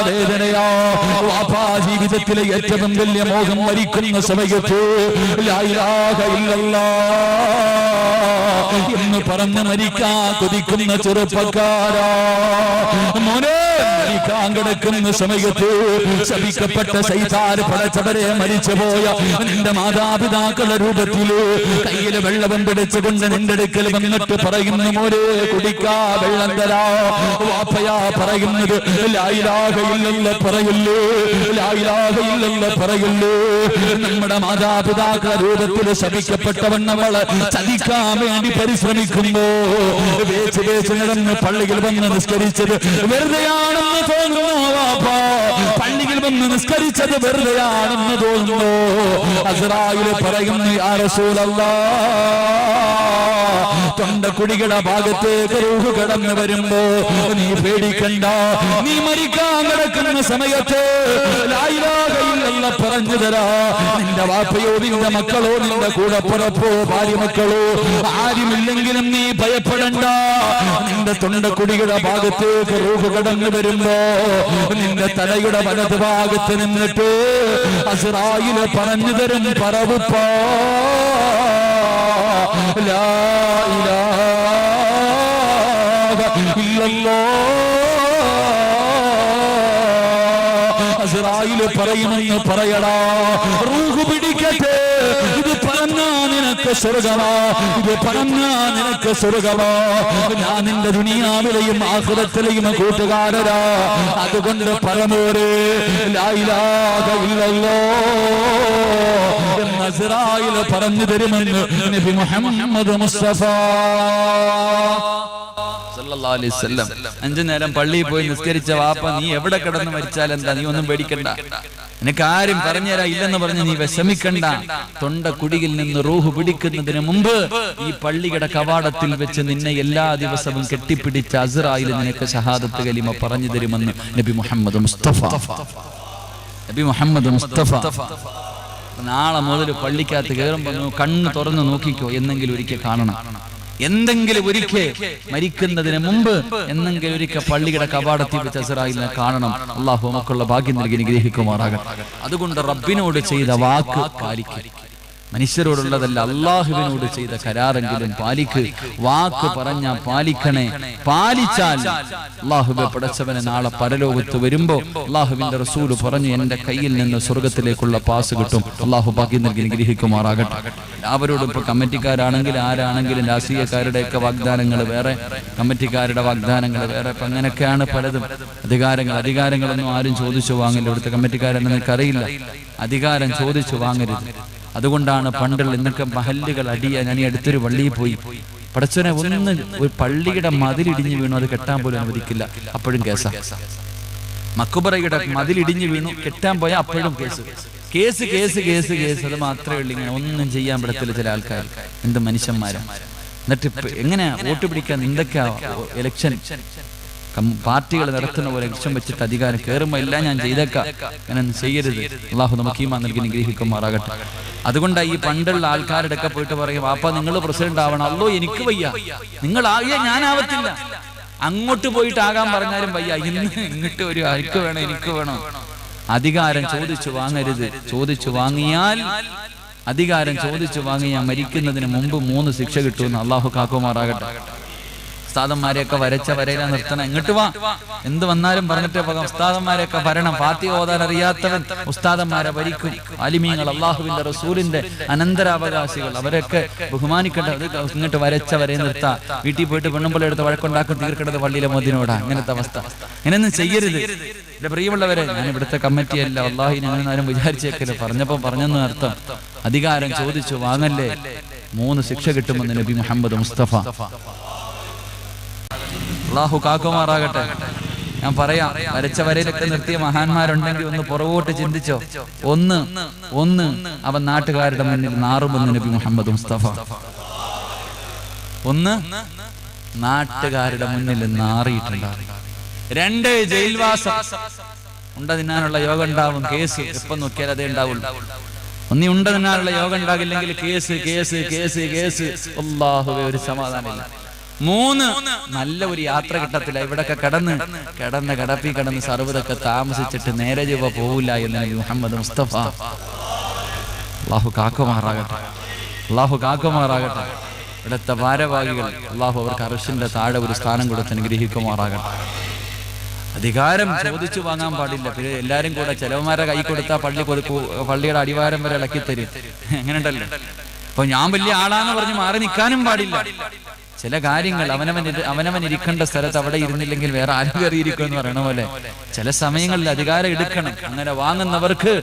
വേദനയാ. വാപ്പാ ജീവിതത്തിലെ ഏറ്റവും വലിയ മോഹം മരിക്കുന്ന സമയത്ത് ലാ ഇലാഹ ഇല്ലല്ലാഹ് എന്ന് പറഞ്ഞ് മരിക്കാൻ കൊതിക്കുന്ന ചെറുപ്പക്കാരാ, മോനെ മരിക്കാൻ കിടക്കുന്ന സമയത്ത് ശപിക്കപ്പെട്ട ശൈത്താൻ പടച്ചവരെ മരിച്ചുപോയ നിന്റെ മാതാപിതാക്കളുടെ രൂപത്തില് കയ്യില് വെള്ളം പിടിച്ചുകൊണ്ട് നിന്റെ അടുക്കൽ വന്നിട്ട് പറയുന്നു, മോനെ കുടിക്കാ വെള്ളം തരാ. വാപ്പയാ പറയുന്നത്, ലാ ഇലാഹ ഇല്ലല്ലാഹ് പറയല്ലേ, ലാ ഇലാഹ ഇല്ലല്ലാഹ് പറയല്ലേ. നമ്മുടെ മാതാപിതാക്കളുടെ രൂപത്തിൽ ശപിക്കപ്പെട്ടവണ്ണവളെ ചതിക്കാൻ വേണ്ടി പരിശ്രമിക്കുമ്പോ വേച്ച് നടന്ന് പള്ളിയിൽ വന്ന് നിസ്കരിച്ചത് വെറുതെയാണെന്ന് തോന്നുന്നു. വാപ്പാ പള്ളിയിൽ വന്ന് നിസ്കരിച്ചത് വെറുതെയാണെന്ന് തോന്നുന്നു. ഇസ്രായീൽ പറയുന്നു, യാ റസൂലല്ലാഹ്, തൊണ്ടക്കുടിയുടെ ഭാഗത്തേക്ക് റൂഹ് കടന്നു വരുമ്പോ നീ പേടിക്കണ്ട. നീ മരിക്കാൻ കിടക്കുന്ന സമയത്ത് ലാ ഇലാഹ ഇല്ലല്ലാഹ് പറഞ്ഞു തരാ. നിന്റെ വാപ്പയോ നിന്റെ മക്കളോ നിന്റെ കൂടപ്പുറപ്പോ ഭാര്യമക്കളോ ആരുമില്ലെങ്കിലും നീ ഭയപ്പെടണ്ട. നിന്റെ തൊണ്ടക്കുടിയുടെ ഭാഗത്തേക്ക് റൂഹ് കടന്നു വരുമ്പോ നിന്റെ തലയുടെ വലത് ഭാഗത്ത് നിന്നിട്ട് ഇസ്രായീൽ പറഞ്ഞു തരും, പറവുപ്പാ ലാ ഇലാഹ ഇല്ലല്ലാഹ്. ഇസ്രായീൽ പറയുമെന്ന് പറയടാ, റൂഹ് പിടിക്കട്ടെ. ഇത് പറഞ്ഞാ നിനക്ക് സ്വർഗമാ, ഇത് പറഞ്ഞാ നിനക്ക് സ്വർഗമാ. ഞാൻ നിന്റെ ദുനിയാവിലെയും ആഖിറത്തിലെയും കൂട്ടുകാരനാ. അതുകൊണ്ട് പറമോരെ ലാ ഇലാഹ ഇല്ലല്ലാഹ് എന്ന് ഇസ്രായീൽ പറഞ്ഞു തരുമെന്ന് നബി മുഹമ്മദ് മുസ്തഫ സല്ലല്ലാഹു അലൈഹി വസല്ലം. 5 നേരം പള്ളിയിൽ പോയി നിസ്കരിച്ച വാപ്പ നീ എവിടെ കിടന്ന് മരിച്ചാൽ എന്താ, നീ ഒന്നും പേടിക്കണ്ട. നിനക്ക് ആരും പറഞ്ഞുതരാ ഇല്ലെന്ന് പറഞ്ഞ് നീ വിഷമിക്കണ്ട. തൊണ്ടക്കുടിയിൽ നിന്ന് റൂഹ് പിടിക്കുന്നതിന് മുമ്പ് ഈ പള്ളിയുടെ കവാടത്തിൽ വെച്ച് നിന്നെ എല്ലാ ദിവസവും കെട്ടിപ്പിടിച്ച ഇസ്രായീൽ നിനക്ക് ഷഹാദത്ത് കലിമ പറഞ്ഞു തരുമെന്ന് നബി മുഹമ്മദ് മുസ്തഫ. നാളെ മുതൽ പള്ളിക്കകത്ത് കയറുമ്പോ കണ്ണ് തുറന്ന് നോക്കിക്കോ, എന്നെങ്കിലും ഒരിക്കൽ കാണണം. എന്തെങ്കിലും ഒരിക്കൽ മരിക്കുന്നതിന് മുമ്പ് എന്നെങ്കിലും ഒരിക്കൽ പള്ളിയുടെ കവാടത്തിൽ വെച്ച് ഇസ്രായീലിനെ കാണണം. അള്ളാഹു നമുക്കുള്ള ഭാഗ്യം നൽകി അനുഗ്രഹിക്കുമാറാകട്ടെ. അതുകൊണ്ട് റബ്ബിനോട് ചെയ്ത വാക്ക് പാലിക്കുക. മനുഷ്യരോടുള്ളതല്ല, അള്ളാഹുവിനോട് ചെയ്ത കരാറെങ്കിലും പാലിക്ക്. വാക്ക് പറഞ്ഞ പാലിക്കണേ. പാലിച്ചാൽ അള്ളാഹുവെ പടച്ചവനെ നാളെ പരലോകത്ത് വരുമ്പോ അള്ളാഹുവിന്റെ റസൂല് പറഞ്ഞു, എന്റെ കയ്യിൽ നിന്ന് സ്വർഗത്തിലേക്കുള്ള പാസ് കിട്ടും. അള്ളാഹു ഭാഗ്യം നൽകി അനുഗ്രഹിക്കുമാറാകട്ടെ. എല്ലാവരോടും ഇപ്പൊ കമ്മിറ്റിക്കാരാണെങ്കിലും ആരാണെങ്കിലും രാഷ്ട്രീയക്കാരുടെയൊക്കെ വാഗ്ദാനങ്ങൾ വേറെ, കമ്മിറ്റിക്കാരുടെ വാഗ്ദാനങ്ങൾ വേറെ. ഇപ്പൊ അങ്ങനെയൊക്കെയാണ് പലതും. അധികാരങ്ങളൊന്നും ആരും ചോദിച്ചു വാങ്ങില്ല. ഇവിടുത്തെ കമ്മിറ്റിക്കാരെന്ന് എനിക്കറിയില്ല. അധികാരം ചോദിച്ചു വാങ്ങരുത്. അതുകൊണ്ടാണ് പണ്ടുള്ള ഇന്നൊക്കെ മഹല്ലുകൾ അടിയാ. ഞാൻ ഈ അടുത്തൊരു പള്ളിയിൽ പോയി, പടച്ചവനെ ഒന്ന് ഒരു പള്ളിയുടെ മതിലിടിഞ്ഞു വീണു, അത് കെട്ടാൻ പോലും അനുവദിക്കില്ല, അപ്പോഴും കേസാ. മക്കുബറയുടെ മതിലിടിഞ്ഞു വീണു, കെട്ടാൻ പോയാൽ അപ്പോഴും കേസ്. അത് മാത്രമേ ഉള്ളൂ. ഇങ്ങനെ ഒന്നും ചെയ്യാൻ പറ്റത്തില്ല ചില ആൾക്കാർ. എന്ത് മനുഷ്യന്മാരാണ്. എന്നിട്ട് എങ്ങനെയാ വോട്ട് പിടിക്കാൻ? എന്തൊക്കെയാ ഇലക്ഷൻ പാർട്ടികൾ നടത്തുന്ന പോലെ ലക്ഷ്യം വെച്ചിട്ട് അധികാരം കയറുമ്പോ എല്ലാം ഞാൻ ചെയ്തേക്കാം. അങ്ങനെ ചെയ്യരുത്. അള്ളാഹു നമുക്ക് ഈമാൻ നൽകി നിഗ്രഹിക്കുമാറാകട്ടെ. അതുകൊണ്ടാണ് ഈ പണ്ടുള്ള ആൾക്കാരുടെ ഒക്കെ പോയിട്ട് പറയും, വാപ്പ നിങ്ങൾ പ്രസിഡന്റ് ആവണം. അല്ലോ എനിക്ക് വയ്യ, നിങ്ങൾ ആകിയ ഞാനാവത്തില്ല. അങ്ങോട്ട് പോയിട്ട് ആകാൻ പറഞ്ഞാലും വയ്യ. ഇങ്ങോട്ട് ഒരു എനിക്ക് വേണം, എനിക്ക് വേണം. അധികാരം ചോദിച്ചു വാങ്ങരുത്. ചോദിച്ചു വാങ്ങിയാൽ മരിക്കുന്നതിന് മുമ്പ് 3 ശിക്ഷ കിട്ടുമെന്ന് അള്ളാഹു കാക്കുമാറാകട്ടെ. ഉസ്താദന്മാരെയൊക്കെ വരച്ച വരയിലാ നിർത്തണം. ഇങ്ങോട്ട് വാ, എന്ത് വന്നാലും പറഞ്ഞിട്ടേ പോകാം. ഉസ്താദന്മാരെയൊക്കെ ഭരണം. ഫാത്തിഹ ഓതാൻ അറിയാത്തവൻ ഉസ്താദന്മാരെ ഭരിക്കും. ആലിമീങ്ങൾ, അള്ളാഹുവിന്റെ റസൂലിന്റെ അനന്തരാവകാശികൾ, അവരൊക്കെ ബഹുമാനിക്കേണ്ട. അത് ഇങ്ങോട്ട് വരച്ച വരയെ നിർത്താ. വീട്ടിൽ പോയിട്ട് പെണ്ണുമ്പോൾ എടുത്ത് വഴക്കുണ്ടാക്കും, തീർക്കേണ്ടത് പള്ളിയിലെ മോദിനോടാ. അങ്ങനത്തെ അവസ്ഥ. ഇങ്ങനെയൊന്നും ചെയ്യരുത്. എന്റെ പ്രിയമുള്ളവരെ, ഞാൻ ഇവിടുത്തെ കമ്മിറ്റിയല്ല, അള്ളാഹി ഞങ്ങളാരും വിചാരിച്ചേക്കല്. പറഞ്ഞെന്ന് അർത്ഥം അധികാരം ചോദിച്ചു വാങ്ങല്ലേ, 3 ശിക്ഷ കിട്ടുമെന്ന് നബി മുഹമ്മദ് മുസ്തഫ. അള്ളാഹു കാക്കുമാറാകട്ടെ. ഞാൻ പറയാം, വരച്ച വരയിലൊക്കെ നിർത്തിയ മഹാന്മാരുണ്ടെങ്കിൽ ഒന്ന് പുറകോട്ട് ചിന്തിച്ചോ. ഒന്ന് അവൻ നാട്ടുകാരുടെ മുന്നിൽ നാറുമെന്ന് നബി മുഹമ്മദ് മുസ്തഫ. നാട്ടുകാരുടെ മുന്നിൽ നാറിയിട്ടുണ്ടാവും. 2 ജയിൽവാസം. ഉണ്ട തിന്നാനുള്ള യോഗം ഉണ്ടാവും, കേസ് എപ്പം നോക്കിയാൽ അതേ ഉണ്ടാവുള്ളൂ. ഒന്നി ഉണ്ട തിന്നാനുള്ള യോഗം ഉണ്ടാകില്ലെങ്കിൽ കേസ്. അല്ലാഹുവേ, ഒരു സമാധാനമില്ല. 3 നല്ല ഒരു യാത്ര കിട്ടത്തില്ല. ഇവിടൊക്കെ കിടന്ന് സർവ്വതൊക്കെ താമസിച്ചിട്ട് നേരെ ചൊവ്വ പോവില്ല എന്ന് നബി മുഹമ്മദ് മുസ്തഫ. അല്ലാഹു കാക്കുമാറാകട്ടെ. ഇവിടുത്തെ ഭാരവാഹികൾ അല്ലാഹു അവർക്ക് അർശിന്റെ താഴെ ഒരു സ്ഥാനം കൊടുത്ത് അനുഗ്രഹിക്കുമാറാകട്ടെ. അധികാരം ചോദിച്ചു വാങ്ങാൻ പാടില്ല. പിന്നെ എല്ലാരും കൂടെ ചെലവന്മാരെ കൈ കൊടുത്താൽ പള്ളിയുടെ അടിവാരം വരെ ഇളക്കി തരും. എങ്ങനെ ഉണ്ടല്ലോ. അപ്പൊ ഞാൻ വലിയ ആളാന്ന് പറഞ്ഞ് മാറി നിൽക്കാനും പാടില്ല. ചില കാര്യങ്ങൾ അവനവൻ ഇരിക്കേണ്ട സ്ഥലത്ത് അവിടെ ഇരുന്നില്ലെങ്കിൽ വേറെ ആരും കയറിയിരിക്കും എന്ന് പറയണ പോലെ ചില സമയങ്ങളിൽ അധികാരം എടുക്കണം. അങ്ങനെ വാങ്ങുന്നവർക്ക്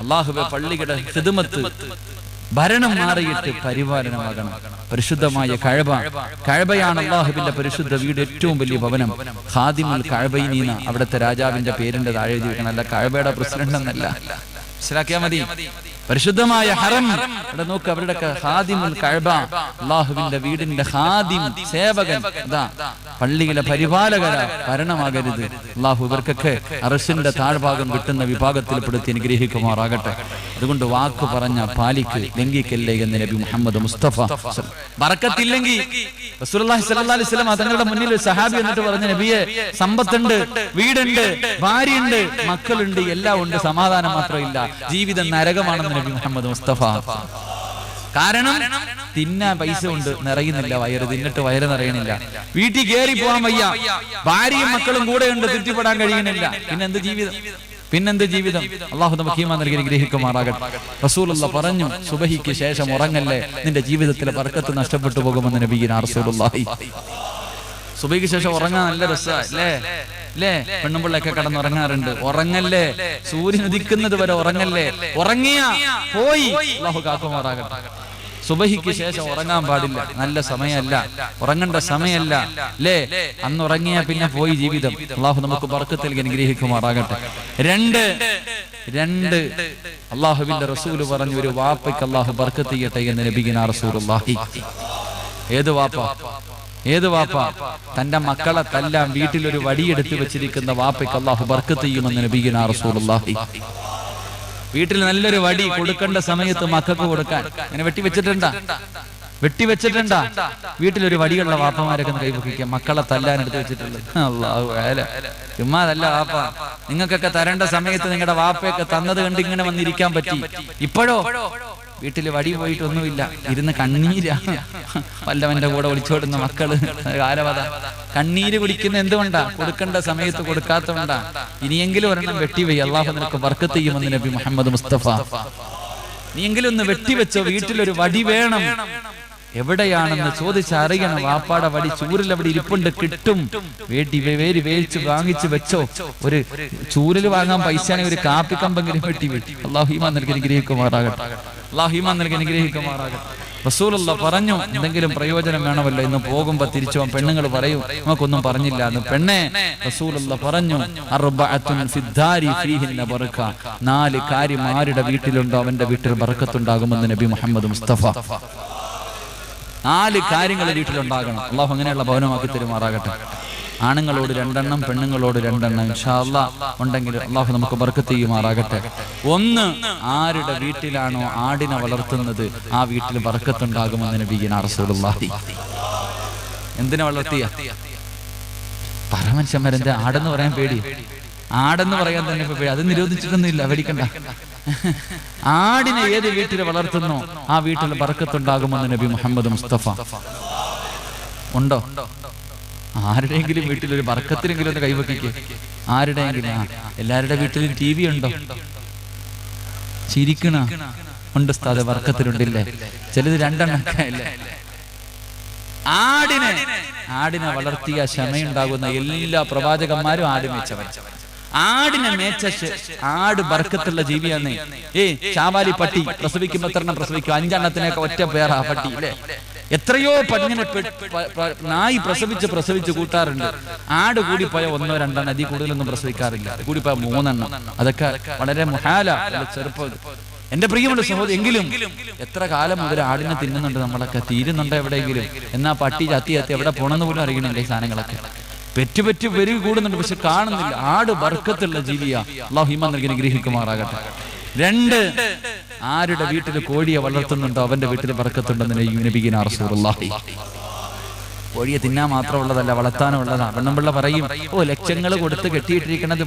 അല്ലാഹുവേ പള്ളിയുടെ ഖിദ്മത്ത് ഭരണം മാറിയിട്ട് പരിപാലനമാകണം. പരിശുദ്ധമായ കഅബയാണ് അല്ലാഹുവിന്റെ പരിശുദ്ധ വീട്, ഏറ്റവും വലിയ ഭവനം. ഖാദിമുൽ കഅബൈനീന അവിടുത്തെ രാജാവിന്റെ പേരിന്റെ താഴെ എഴുതി വെക്കണം. അല്ല കഅബയുടെ പ്രസിഡന്റ് എന്നല്ല, മനസ്സിലാക്കിയാൽ മതി. പരിശുദ്ധമായ ഹറം ഇവിടെ നോക്ക്, അവരുടെ ഖാദിമുൽ കഅബ, അല്ലാഹുവിന്റെ വീടിന്റെ ഖാദിം, സേവകൻ. അതാ പള്ളിയിലെ പരിപാലകര. ഭരണമാകരുത്. അല്ലാഹു ഇവർക്കൊക്കെ അർശിന്റെ താഴ്ഭാഗം കിട്ടുന്ന വിഭാഗത്തിൽപ്പെടുത്തി അനുഗ്രഹിക്കുമാറാകട്ടെ. അതുകൊണ്ട് വാക്ക് പറഞ്ഞ പാലിക്ക്, ലംഘിക്കല്ലേ എന്ന് നബി മുഹമ്മദ് മുസ്തഫ. ബറക്കത്തില്ലെങ്കിൽ റസൂലുള്ളാഹി സ്വല്ലല്ലാഹു അലൈഹി വസല്ലം തങ്ങളുടെ മുന്നിൽ ഒരു സഹാബി എന്നിട്ട് പറഞ്ഞു, നബിയെ സമ്പത്തുണ്ട്, വീടുണ്ട്, ഭാര്യയുണ്ട്, മക്കളുണ്ട്, എല്ലാം ഉണ്ട്, സമാധാനം മാത്രമില്ല, ജീവിതം നരകമാണെന്ന് നബി മുഹമ്മദ് മുസ്തഫ. കാരണം തിന്നാൻ പൈസ ഉണ്ട്, നിറയുന്നില്ല വയറ്. തിന്നിട്ട് വയറ് നിറയണില്ല. വീട്ടിൽ കയറി പോകാൻ വയ്യ, ഭാര്യയും മക്കളും കൂടെ ഉണ്ട്, തൃപ്തിപ്പെടാൻ കഴിയുന്നില്ല. പിന്നെന്ത് ജീവിതം? അല്ലാഹു നമുക്ക് ഈമാൻ നൽകി അനുഗ്രഹിക്കുമാറാകട്ടെ. റസൂലുള്ളാഹി പറഞ്ഞു, സുബഹിക്ക് ശേഷം ഉറങ്ങല്ലേ, നിന്റെ ജീവിതത്തിലെ ബർക്കത്ത് നഷ്ടപ്പെട്ടു പോകുമെന്ന് നബിയിനാ റസൂലുള്ളാഹി. സുബഹിക്ക് ശേഷം ഉറങ്ങാൻ നല്ല രസമല്ലേ? പെണ്ണുമ്പിള്ളൊക്കെ കിടന്നുറങ്ങാറുണ്ട്. ഉറങ്ങല്ലേ, സൂര്യൻ ഉദിക്കുന്നത് വരെ ഉറങ്ങല്ലേ. ഉറങ്ങിയ പോയി. അല്ലാഹു കാക്കുമാറാകട്ടെ. സുബഹിക്ക് ശേഷം ഉറങ്ങാൻ പാടില്ല. നല്ല സമയമല്ല, ഉറങ്ങേണ്ട സമയമല്ല അല്ലേ? അന്ന് ഉറങ്ങിയ പിന്നെ പോയി ജീവിതം. അല്ലാഹു നമുക്ക് ബർക്കത്ത് നൽകി അനുഗ്രഹിക്കുമാറാകട്ടെ. 2 അല്ലാഹുവിന്റെ റസൂല് പറഞ്ഞു, ഒരു വാപ്പയ്ക്ക് അല്ലാഹു ബർക്കത്ത് ചെയ്യട്ടെ എന്ന് നബിയിനാ റസൂലുള്ളാഹി. ഏത് വാപ്പ തന്റെ മക്കളെ തല്ലാൻ വീട്ടിലൊരു വടിയെടുത്ത് വെച്ചിരിക്കുന്ന വാപ്പയ്ക്ക് അല്ലാഹു ബർക്കത്ത് ചെയ്യുമെന്ന് നബിയിനാ റസൂലുള്ളാഹി. വീട്ടിൽ നല്ലൊരു വടി കൊടുക്കേണ്ട സമയത്ത് മക്കൾക്ക് കൊടുക്കാൻ അങ്ങനെ വെട്ടിവെച്ചിട്ടുണ്ടാ? വീട്ടിലൊരു വടിയുള്ള വാപ്പമാരൊക്കെ കൈവഹിക്കുക, മക്കളെ തല്ലാൻ എടുത്ത് വെച്ചിട്ടുള്ളത്. അല്ലാഹു അല, ചുമ്മാതല്ല വാപ്പ. നിങ്ങൾക്കൊക്കെ തരേണ്ട സമയത്ത് നിങ്ങളുടെ വാപ്പയൊക്കെ തന്നത് കണ്ട് ഇങ്ങനെ വന്നിരിക്കാൻ പറ്റി. ഇപ്പോഴോ വീട്ടിൽ വടി പോയിട്ടൊന്നുമില്ല, ഇരുന്ന് കണ്ണീരാ. വല്ലവന്റെ കൂടെ ഒളിച്ചോടുന്ന മക്കള് കാലവത. കണ്ണീര് കുടിക്കുന്ന എന്തുകൊണ്ടാ? കൊടുക്കേണ്ട സമയത്ത് കൊടുക്കാത്തതുകൊണ്ടാ. ഇനിയെങ്കിലും ഒരെണ്ണം വെട്ടിവെയ്, അള്ളാഹു നിനക്ക് ബർക്കത്ത് ചെയ്യുമെന്ന് നബി മുഹമ്മദ് മുസ്തഫ. നീയെങ്കിലും ഒന്ന് വെട്ടിവെച്ചോ, വീട്ടിലൊരു വടി വേണം. എവിടെയാണെന്ന് ചോദിച്ചറിയണം. വാപ്പാടെ വടി ചൂരിൽ അവിടെ ഇരിപ്പുണ്ട്, കിട്ടും. വേടിച്ച് വാങ്ങിച്ചു വെച്ചോ. ഒരു ചൂരിൽ വാങ്ങാൻ പൈസയാണെങ്കിൽ ഒരു കാപ്പിക്കമ്പെങ്കിലും വെട്ടിവെട്ടി. അള്ളാഹു ഈമാൻ നൽകി അനുഗ്രഹിക്കുമാറാകട്ടെ. അള്ളാഹു ഈമാൻ നൽകി അനുഗ്രഹിക്കുമാറാകട്ടെ. റസൂലുള്ളാഹി പറഞ്ഞു, എന്തെങ്കിലും പ്രയോജനം വേണമല്ലോ, ഇന്ന് പോകുമ്പോ തിരിച്ചു പോകാൻ. പെണ്ണുങ്ങൾ പറയും, നമുക്കൊന്നും പറഞ്ഞില്ല എന്ന്. പെണ്ണെ, റസൂലുള്ളാഹി പറഞ്ഞു, അർബഅത്തുൻ ഫിദ്ദാരി ഫീഹിന്ന ബറക. 4 കാര്യം ആരുടെ വീട്ടിലുണ്ടോ അവന്റെ വീട്ടിൽ ബർക്കത്തുണ്ടാകുമെന്ന് നബി മുഹമ്മദ് മുസ്തഫ. 4 കാര്യങ്ങൾ വീട്ടിലുണ്ടാകണം. അള്ളാഹു അങ്ങനെയുള്ള ഭവനമാക്കി തരുമാറാകട്ടെ. ആണുങ്ങളോട് 2 എണ്ണം, പെണ്ണുങ്ങളോട് 2 എണ്ണം ഇൻഷാ അല്ലാഹ് ഉണ്ടെങ്കിൽ അള്ളാഹു നമുക്ക് ബർക്കത്ത് ചെയ്യുമാറാകട്ടെ. 1, ആരുടെ വീട്ടിലാണോ ആടിനെ വളർത്തുന്നത് ആ വീട്ടിൽ ബർക്കത്തുണ്ടാകുമെന്ന് നബിയുനാ റസൂലുള്ളാഹി. എന്തിനെ വളർത്തിയ? പരമനുഷ്യന്മാരെന്താ ആടെന്ന് പറയാൻ പേടി? ആടെന്ന് പറയാൻ തന്നെ ഇപ്പൊ പേടി. അത് നിരോധിച്ചിട്ടൊന്നുമില്ല, പേടിക്കണ്ട. ആടിനെ ഏത് വീട്ടിൽ വളർത്തുന്നോ ആ വീട്ടിൽ ബർക്കത്തുണ്ടാകുമെന്ന് നബി മുഹമ്മദ് മുസ്തഫ. ഉണ്ടോ? ആരുടെയെങ്കിലും വീട്ടിലൊരു ബർക്കത്തിനെങ്കിലും ഒന്ന് കൈവക്കിക്കേ. ആരുടെയെങ്കിലും. എല്ലാവരുടെ വീട്ടിലും TV ഉണ്ടോ? ചിരിക്കണ ഉണ്ട് ഉസ്താദേ, ബർക്കത്തിലുണ്ടില്ലേ? ചിലത് 2 എണ്ണൊക്കെ അല്ലേ. ആടിനെ വളർത്തിയ ക്ഷമയുണ്ടാകുന്ന എല്ലാ പ്രവാചകന്മാരും ആട് മേച്ചവൻ. ആടിനെ മേച്ച ആട് ബർക്കത്തുള്ള ജീവിയാന്നേ. ചാവാലി പട്ടി പ്രസവിക്കുമ്പോ 3 എണ്ണം പ്രസവിക്കും. 5 എണ്ണത്തിനൊക്കെ ഒറ്റ പേരാ പട്ടി അല്ലേ. എത്രയോ പഞ്ഞിനെ നായി പ്രസവിച്ച് കൂട്ടാറുണ്ട്. ആട് കൂടിപ്പോയ 1, 2 എണ്ണം, അതിൽ കൂടുതലൊന്നും പ്രസവിക്കാറില്ല. കൂടിപ്പോയ 3 എണ്ണം. അതൊക്കെ വളരെ മുഹാല, ചെറുപ്പം. എന്റെ പ്രിയമുള്ള സഹോദരി, എങ്കിലും എത്ര കാലം മുതൽ ആടിനെ തിന്നുന്നുണ്ട് നമ്മളൊക്കെ? തീരുന്നുണ്ടോ എവിടെയെങ്കിലും? എന്നാ പട്ടി ചത്തി എവിടെ പോണെന്ന് പോലും അറിയണില്ല. ഈ സാധനങ്ങളൊക്കെ പെറ്റ് പെരുകി കൂടുന്നുണ്ട്, പക്ഷെ കാണുന്നില്ല. ആട് ബർക്കത്തുള്ള ജീവിയാ. അല്ലാഹു ഈമാൻ നൽകി അനുഗ്രഹിക്കുമാറാകട്ടെ. 2, ആരുടെ വീട്ടിൽ കോഴിയെ വളർത്തുന്നുണ്ടോ അവന്റെ വീട്ടിൽ ബർക്കത്തുണ്ടെന്ന് നബിയുനാ റസൂലുള്ളാഹി. കോഴിയെ തിന്നാൻ മാത്രമുള്ളതല്ല, വളർത്താനുള്ളതാണ്. പെണ്ണുമ്പിള്ള പറയും, ലക്ഷങ്ങൾ കൊടുത്ത് കെട്ടിയിട്ടിരിക്കണത്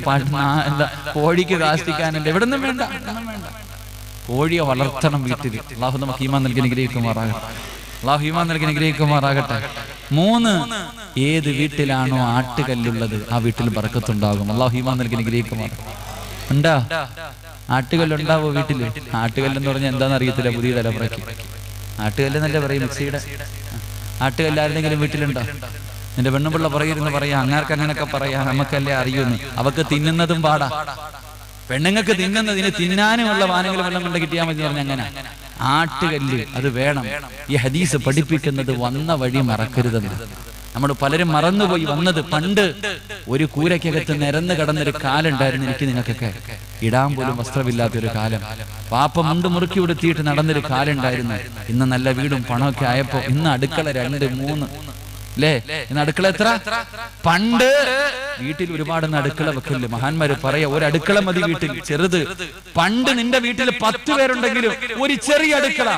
കോഴിക്ക് കാഷ്ടിക്കാനുണ്ട്. എവിടൊന്നും വേണ്ട. കോഴിയെ വളർത്തണം വീട്ടിൽ. അല്ലാഹു നമുക്ക് ഈമാൻ നൽകി അനുഗ്രഹിക്കുമാറാകട്ടെ. അല്ലാഹു ഈമാൻ നൽകി അനുഗ്രഹിക്കുമാറാകട്ടെ. 3, ഏത് വീട്ടിലാണോ ആട്ടുകല്ലുള്ളത് ആ വീട്ടിൽ ബർക്കത്തുണ്ടാകും. അല്ലാഹു ഈമാൻ നൽകി അനുഗ്രഹിക്കുമാറാകട്ടെ. ഉണ്ടാ? ആട്ടുകല്ലുണ്ടാവോ വീട്ടില്? ആട്ടുകല്ലെന്ന് പറഞ്ഞാൽ എന്താണെന്ന് അറിയത്തില്ല പുതിയ തലമുറയ്ക്ക്. ആട്ടുകല്ലെന്നല്ലേ പറയും, മിക്സിയുടെ. ആട്ടുകല്ലാരുടെങ്കിലും വീട്ടിലുണ്ടോ? നിന്റെ പെണ്ണുപിള്ള പറയുന്നു, പറയാ അങ്ങാർക്ക് അങ്ങനൊക്കെ പറയാ, നമുക്കല്ലേ അറിയുന്നു. അവക്ക് തിന്നുന്നതും പാടാ. പെണ്ണുങ്ങൾക്ക് തിന്നുന്നതിന് തിന്നാനുമുള്ള വാനങ്ങൾ വെള്ളം കൊണ്ട് കിട്ടിയാൽ മതി പറഞ്ഞ അങ്ങനെ. ആട്ടുകല്ല് അത് വേണം. ഈ ഹദീസ് പഠിപ്പിക്കുന്നത് വന്ന വഴി മറക്കരുതെന്ന്. നമ്മൾ പലരും മറന്നുപോയി വന്നത്. പണ്ട് ഒരു കൂരയ്ക്കകത്ത് നിരന്ന് കിടന്നൊരു കാലുണ്ടായിരുന്നു. എനിക്ക് നിങ്ങൾക്കൊക്കെ ഇടാൻ പോലും വസ്ത്രമില്ലാത്തൊരു കാലം. പാപ്പ മുണ്ട് മുറുക്കി ഉടുത്തിയിട്ട് നടന്നൊരു കാലുണ്ടായിരുന്നു. ഇന്ന് നല്ല വീടും പണമൊക്കെ ആയപ്പോ ഇന്ന് അടുക്കള 2, 3 അല്ലേ? ഇന്ന് അടുക്കള എത്ര? പണ്ട് വീട്ടിൽ ഒരുപാട് അടുക്കള വെക്കില്ലേ. മഹാന്മാര് പറയാ, ഒരു അടുക്കള മതി വീട്ടിൽ, ചെറുത്. പണ്ട് നിന്റെ വീട്ടിൽ 10 പേരുണ്ടെങ്കിലും ഒരു ചെറിയ അടുക്കള.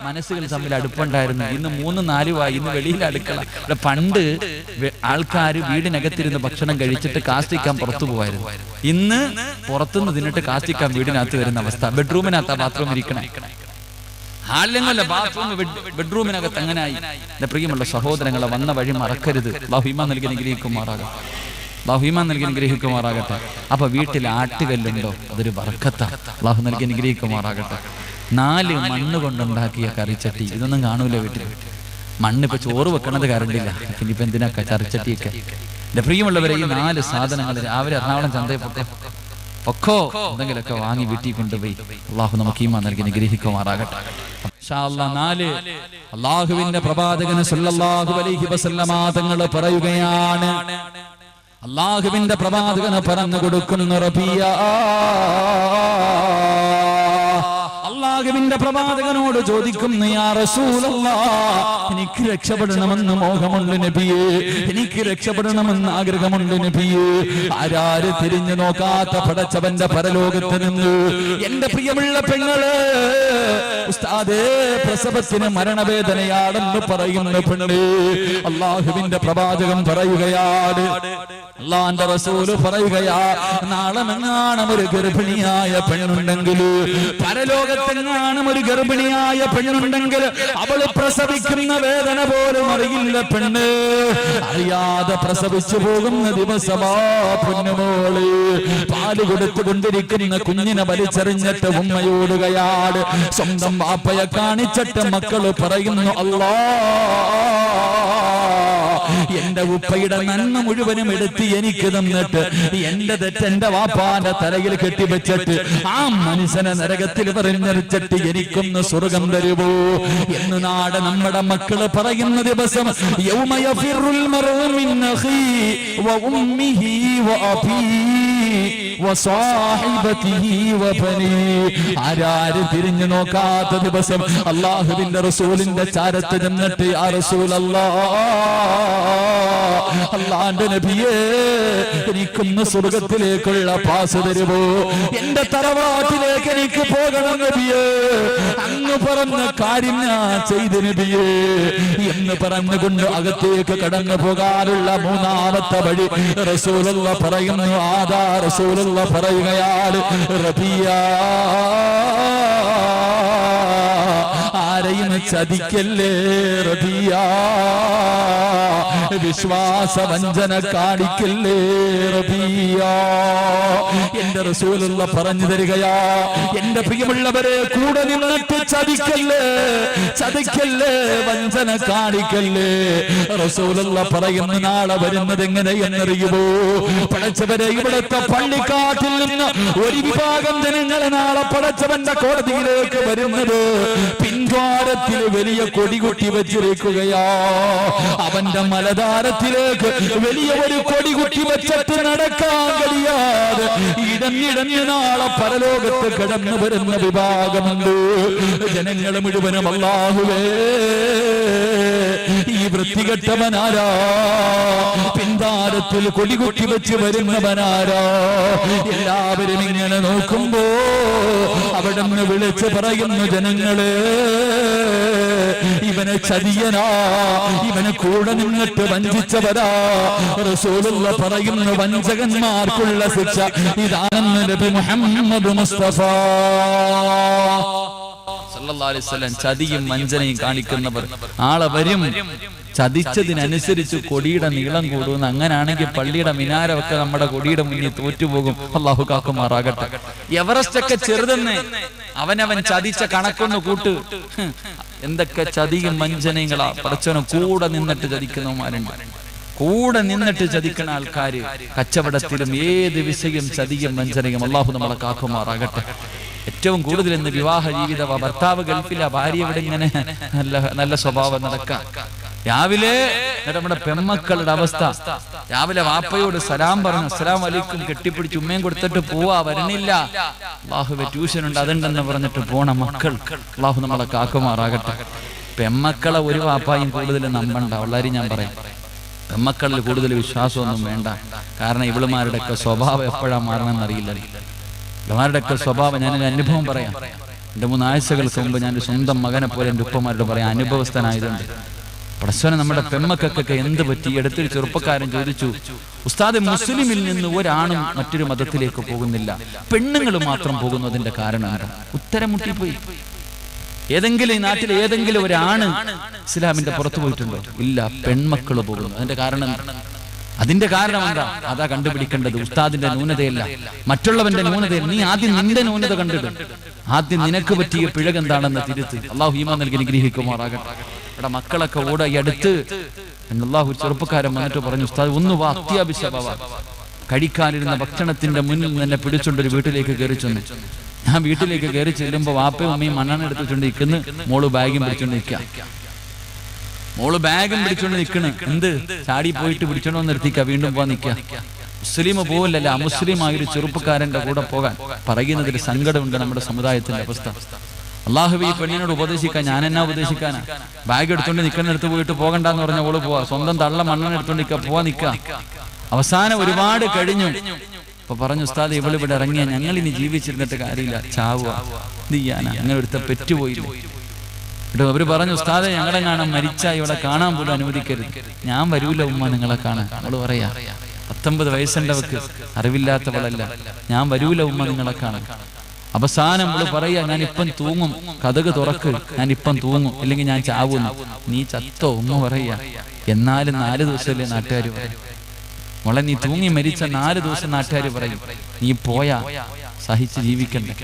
മനസ്സുകൾ തമ്മിൽ അടുപ്പുണ്ടായിരുന്നു. ഇന്ന് 3, 4 ആയി. ഇന്ന് വെളിയിൽ അടുക്കള. പണ്ട് ആൾക്കാര് വീടിനകത്തിരുന്ന് ഭക്ഷണം കഴിച്ചിട്ട് കാഷ്ടിക്കാൻ പുറത്തു പോവായിരുന്നു. ഇന്ന് പുറത്തുനിന്ന് തിന്നിട്ട് കാഷ്ടിക്കാൻ വീടിനകത്ത് വരുന്ന അവസ്ഥ. ബെഡ്റൂമിനകത്ത് ബാത്റൂം ഇരിക്കണേ. ഹാളിലൊന്നുമല്ല, ബാത്റൂം ബെഡ്റൂമിനകത്ത്. അങ്ങനായി. എന്റെ പ്രിയമുള്ള സഹോദരങ്ങളെ, വന്ന വഴി മറക്കരുത്. അല്ലാഹു ഈമാൻ നൽകി അനുഗ്രഹിക്കുമാറാകട്ടെ. അല്ലാഹു ഈമാൻ നൽകി അനുഗ്രഹിക്കുമാറാകട്ടെ. അപ്പൊ വീട്ടിൽ ആട്ടുകല്ലുണ്ടോ അതൊരു ബർക്കത്താണ്. അല്ലാഹു നൽകി അനുഗ്രഹിക്കുമാറാകട്ടെ. 4 മണ്ണ് കൊണ്ടുണ്ടാക്കിയ കറിച്ചട്ടി. ഇതൊന്നും കാണൂല വീട്ടിൽ. മണ്ണിപ്പോ ചോറ് വെക്കണത് കരണ്ടില്ല. ഇനിയിപ്പോ എന്തിനാ കറിച്ചട്ടിയൊക്കെ? എന്റെ പ്രിയമുള്ളവരെ, ഈ 4 സാധനങ്ങൾ രാവിലെ എറണാകുളം ചന്തയിൽ ഒക്കെ എന്തെങ്കിലുമൊക്കെ വാങ്ങി വീട്ടിൽ കൊണ്ടുപോയി. അള്ളാഹു നമുക്ക് ഈമാൻ നൽകി അനുഗ്രഹിക്കുമാറാകട്ടെ. ഇൻഷാ അല്ലാഹ് 4 അള്ളാഹുവിന്റെ പ്രവാചകൻ സല്ലല്ലാഹു അലൈഹി വസല്ലമ തങ്ങൾ പറയുകയാണ്. അള്ളാഹുവിന്റെ പ്രവാചകന് പറഞ്ഞു കൊടുക്കുന്ന റബിയ, അള്ളാഹുവിന്റെ പ്രവാചകനോട് ചോദിക്കുന്നു, യാ റസൂലല്ലാഹ്, എനിക്ക് രക്ഷപ്പെടണമെന്ന് മോഹമുണ്ട് നബിയേ, എനിക്ക് രക്ഷപ്പെടണമെന്ന് ആഗ്രഹമുണ്ട് നബിയേ. ആരാര് തിരിഞ്ഞു നോക്കാത്ത പടച്ചവന്റെ പരലോകത്ത് നിന്ന് എന്റെ പ്രിയമുള്ള പെങ്ങള് ഉസ്താദേ പ്രസവത്തിന് മരണവേദനയാണെന്ന് പറയുന്ന പെണ്ണ്, അള്ളാഹുവിന്റെ പ്രവാചകൻ പറയുകയാണ്, അല്ലാഹുവിന്റെ റസൂല് പറയുകയാ, നാളെ എങ്ങാനും ഒരു ഗർഭിണിയായ പെണ്ണുണ്ടെങ്കിൽ, പരലോകത്തെങ്ങാനും ഒരു ഗർഭിണിയായ പെണ്ണുണ്ടെങ്കിൽ, അവള് പ്രസവിക്കുന്ന വേദന പോലും അറിയില്ല പെണ്ണ്. അറിയാതെ പ്രസവിച്ചു പോകുന്ന ദിവസമാ പൊന്നുമോള്. പാല് കൊടുത്തുകൊണ്ടിരിക്കുന്ന കുഞ്ഞിനെ വലിച്ചെറിഞ്ഞിട്ട് ഉമ്മയോടുകയാണ്. സ്വന്തം വാപ്പയെ കാണിച്ചിട്ട് മക്കള് പറയുന്നു, അല്ലാ, എന്റെ ഉപ്പയുടെ നന്മ മുഴുവനും എടുത്ത് എനിക്ക് തന്നിട്ട് എന്റെ തെറ്റ് എന്റെ വാപ്പാന്റെ തലയിൽ കെട്ടിവെച്ചിട്ട് ആ മനുഷ്യനെ നരകത്തിൽ പറഞ്ഞിട്ട് എനിക്കൊന്ന് സ്വർഗം തരുമോ എന്ന് നാട് നമ്മുടെ മക്കള് പറയുന്ന ദിവസം, യൗമ യഫിറുൽ മർഉ മിൻ അഖീ വ ഉമ്മിഹി വ അബീഹി വ സാഹിബതിഹി വ ബനീ. ആരാരും തിരിഞ്ഞു നോക്കാത്ത ദിവസം അല്ലാഹുവിന്റെ റസൂലിന്റെ ചാരത്ത് ചെന്നിട്ട്, യാ റസൂലല്ലാഹ്, അല്ലാഹുവിന്റെ നബിയേ, എനിക്കൊന്ന് സ്വർഗത്തിലേക്കുള്ള പാസ് തരുമോ? എന്റെ തറവാട്ടിലേക്ക് എനിക്ക് പോകണം നബിയേ. അങ്ങ് പറഞ്ഞ കാര്യം ഞാൻ ചെയ്ത് നബിയേ എന്ന് പറഞ്ഞുകൊണ്ട് അകത്തേക്ക് കടന്നു പോകാനുള്ള മൂന്നാമത്തെ വഴി റസൂലുള്ളാഹി പറയുന്നു. ആദാ റസൂലുള്ളാഹി പറയുകയാണ്, റബിയ, ആരെയും ചതിക്കല്ലേ റബിയ, വിശ്വാസവഞ്ചന കാണിക്കല്ലേ റബിയ. എന്റെ റസൂലുള്ളാഹി പറഞ്ഞു തരികയാ, എന്റെ പ്രിയമുള്ളവരെ, കൂടെ നിന്നിട്ട് ചതിക്കല്ലേ, ചതിക്കല്ലേ, വഞ്ചന കാണിക്കല്ലേ. റസൂലുള്ളാഹി പറയുന്നു, നാളെ വരുന്നത് എങ്ങനെയെന്നറിയുമോ? പടച്ചവരെ, ഇവിടുത്തെ പള്ളിക്കാട്ടിൽ നിന്ന് ഒരു വിഭാഗം ജനങ്ങൾ നാളെ പടച്ചവന്റെ കോടതിയിലേക്ക് വരുന്നത് പിൻദ്വാരത്തിൽ വലിയ കൊടികുട്ടി വെച്ചിരിക്കുകയാ. അവന്റെ മലധാരത്തിലേക്ക് വലിയ ഒരു കൊടികുട്ടി വെച്ചിട്ട് നടക്കാൻ കഴിയാതെ ഇടഞ്ഞിടഞ്ഞ് നാളെ പരലോകത്ത് കടന്നു വരുന്ന വിഭാഗമുണ്ട്. ജനങ്ങൾ മുഴുവനും, അല്ലാഹുവേ, ഈ വൃത്തികെട്ടവനാരാ? പിൻതാരത്തിൽ കൊടികുട്ടി വെച്ച് വരുന്നവനാരാ? എല്ലാവരും ഇങ്ങനെ നോക്കുമ്പോ അവിടെ നിന്ന് വിളിച്ച് പറയുന്നു, ജനങ്ങളെ, ഇവനെ ചതിയനാ, ഇവനെ കൂടെ നിന്നിട്ട് വഞ്ചിച്ചവരാ. റസൂലുള്ളാഹി പറയുന്നു, വഞ്ചകന്മാർക്കുള്ള ശിക്ഷ ഇതാണെന്ന് നബി മുഹമ്മദ് മുസ്തഫ സല്ലല്ലാഹു അലൈഹി വസല്ലം. ചതിയും വഞ്ചനയും കാണിക്കുന്നവർ ആളെ വരും. ചതിച്ചതിനനുസരിച്ച് കൊടിയുടെ നീളം കൂടുന്നു. അങ്ങനാണെങ്കിൽ പള്ളിയുടെ മിനാരമൊക്കെ നമ്മുടെ കൊടിയുടെ മുന്നിൽ തോറ്റുപോകും. അല്ലാഹു കാക്കുമാറാകട്ടെ. എവറസ്റ്റ് ഒക്കെ ചെറുതെന്ന് അവനവൻ ചതിച്ച കണക്കൊന്ന് കൂട്ട്. എന്തൊക്കെ ചതിയും വഞ്ചനങ്ങളാ. പടച്ചവനെ കൂടെ നിന്നിട്ട് ചതിക്കുന്നവന്മാരുണ്ട്. കൂടെ നിന്നിട്ട് ചതിക്കുന്ന ആൾക്കാര് കച്ചവടത്തിലും ഏത് വിഷയം ചതിയും വഞ്ചനയും. അല്ലാഹു നമ്മളെ കാക്കുമാറാകട്ടെ. ഏറ്റവും കൂടുതൽ ഇന്ന് വിവാഹ ജീവിത, ഭർത്താവ് ഗൾഫില, ഭാര്യ ഇവിടെ ഇങ്ങനെ നല്ല സ്വഭാവം നടക്കാം. രാവിലെ നമ്മുടെ പെമ്മക്കളുടെ അവസ്ഥ, രാവിലെ വാപ്പയോട് സലാം പറഞ്ഞു, അസ്സലാമു അലൈക്കും കെട്ടിപ്പിടിച്ച് ഉമ്മയും കൊടുത്തിട്ട് പോവാ, വരണില്ല, അല്ലാഹുവേ ട്യൂഷൻ ഉണ്ട് അതുണ്ടെന്ന് പറഞ്ഞിട്ട് പോണ മക്കൾ. അല്ലാഹു നമ്മളെ കാക്കുമാറാകട്ടെ. പെമ്മക്കളെ ഒരു വാപ്പായും കൂടുതൽ നമ്പണ്ട. വളരെ ഞാൻ പറയാം, പെമ്മക്കളിൽ കൂടുതൽ വിശ്വാസമൊന്നും വേണ്ട. കാരണം ഇവളുമാരുടെയൊക്കെ സ്വഭാവം എപ്പോഴാ മാറണമെന്നറിയില്ല. ഇവളുമാരുടെയൊക്കെ സ്വഭാവം, ഞാനൊരു അനുഭവം പറയാം. 2-3 ആഴ്ചകൾക്ക് മുമ്പ് ഞാൻ സ്വന്തം മകനെ പോലെ എൻ്റെ ഉപ്പമാരോട് പറയാം, അനുഭവസ്ഥനായതുകൊണ്ട്. പടച്ചവനെ, നമ്മുടെ പെമ്മക്കൊക്കെ എന്ത് പറ്റി? അടുത്തൊരു ചെറുപ്പക്കാരൻ ചോദിച്ചു, ഉസ്താദ്, മുസ്ലിമിൽ നിന്ന് ഒരാണും മറ്റൊരു മതത്തിലേക്ക് പോകുന്നില്ല, പെണ്ണുങ്ങൾ മാത്രം പോകുന്നതിന്റെ കാരണം എന്താ? ഉത്തരം മുട്ടിപ്പോയി. ഏതെങ്കിലും ഈ നാട്ടിൽ ഏതെങ്കിലും ഒരാണ് ഇസ്ലാമിന്റെ പുറത്തു പോയിട്ടുണ്ടോ? ഇല്ല, പെൺമക്കള് പോകുന്നു. അതിന്റെ കാരണം എന്താ? അതിന്റെ കാരണം എന്താ? അതാ കണ്ടുപിടിക്കേണ്ടത്. ഉസ്താദിന്റെ ന്യൂനതയല്ല, മറ്റുള്ളവന്റെ ന്യൂനതയല്ല. നീ ആദ്യം നിന്റെ ന്യൂനത കണ്ടിടും. ആദ്യം നിനക്ക് പറ്റിയ പിഴക് എന്താണെന്ന് തിരുത്ത്. അള്ളാഹു ഈമാൻ നൽകി അനുഗ്രഹിക്കുമാറാകട്ടെ. ഇവിടെ മക്കളൊക്കെ ഓടെ അടുത്ത് അള്ളാഹു ചെറുപ്പക്കാരൻ വന്നിട്ട് പറഞ്ഞു, ഉസ്താദ് ഒന്ന് വാ, അത്യാവശ്യമാവാ. കഴിക്കാനിരുന്ന ഭക്ഷണത്തിന്റെ മുന്നിൽ എന്നെ പിടിച്ചോണ്ടൊരു വീട്ടിലേക്ക് കയറി ചെന്നു. ഞാൻ വീട്ടിലേക്ക് കയറി ചെല്ലുമ്പോ വാപ്പയും അമ്മയും മണ്ണെണ്ണ എടുത്തുകൊണ്ട് നിൽക്കുന്നു. മോള് ബാഗും പിടിച്ചോണ്ട് നിൽക്കുക. മോള് ബാഗും പിടിച്ചോണ്ട് നിൽക്കണ്. എന്ത്? ചാടി പോയിട്ട് പിടിച്ചോണ്ടോ നിർത്തിക്ക, വീണ്ടും പോവാൻ നിൽക്കുക. മുസ്ലിം പോലല്ല, അമുസ്ലിമായൊരു ചെറുപ്പക്കാരന്റെ കൂടെ പോകാൻ പറയുന്നതിൽ സങ്കടമുണ്ട് നമ്മുടെ സമുദായത്തിന്റെ അവസ്ഥ. അള്ളാഹുവേ, ഈ പെണ്ണിനോട് ഉപദേശിക്കാൻ ഞാൻ എന്നാ ഉപദേശിക്കാനാ? ബാഗ് എടുത്തോണ്ട് നിൽക്കുന്നിടത്ത് പോയിട്ട് പോകണ്ടെന്ന് പറഞ്ഞ ഓള് പോവാ. സ്വന്തം തള്ള മണ്ണെണ്ണ എടുത്തോണ്ട് നിൽക്കുക, പോവാൻ നിൽക്കുക. അവസാനം ഒരുപാട് കഴിഞ്ഞു. അപ്പൊ പറഞ്ഞു, ഉസ്താദ്, ഇവളിവിടെ ഇറങ്ങിയ ഞങ്ങൾ ഇനി ജീവിച്ചിരുന്നിട്ട് കാര്യമില്ല, ചാവുക. എന്ത് ചെയ്യാനാ? അങ്ങനെ ഒരുത്ത പെറ്റുപോയില്ല. അവര് പറഞ്ഞു, ഉസ്താദെ, ഞങ്ങളെ കാണാൻ മരിച്ച ഇവിടെ കാണാൻ പോലും അനുവദിക്കരുത്. ഞാൻ വരൂല ഉമ്മ നിങ്ങളെ കാണാൻ. അവള് പറയാ, 19 വയസ്സുണ്ടവക്ക്, അറിവില്ലാത്തവളല്ല. ഞാൻ വരൂല ഉമ്മ നിങ്ങളെ കാണാൻ. അവസാനം അവള് പറയാ, ഞാൻ ഇപ്പം തൂങ്ങും, കതക് തുറക്ക്, ഞാൻ ഇപ്പം തൂങ്ങും, ഇല്ലെങ്കിൽ ഞാൻ ചാവുന്നു. നീ ചത്തോ? ഉമ്മ പറയാ. എന്നാലും 4 ദിവസമല്ലേ നാട്ടുകാർ പറയും. മോളെ നീ തൂങ്ങി മരിച്ച 4 ദിവസം നാട്ടുകാർ പറയും. നീ പോയാ സഹിച്ച് ജീവിക്കണ്ടേ?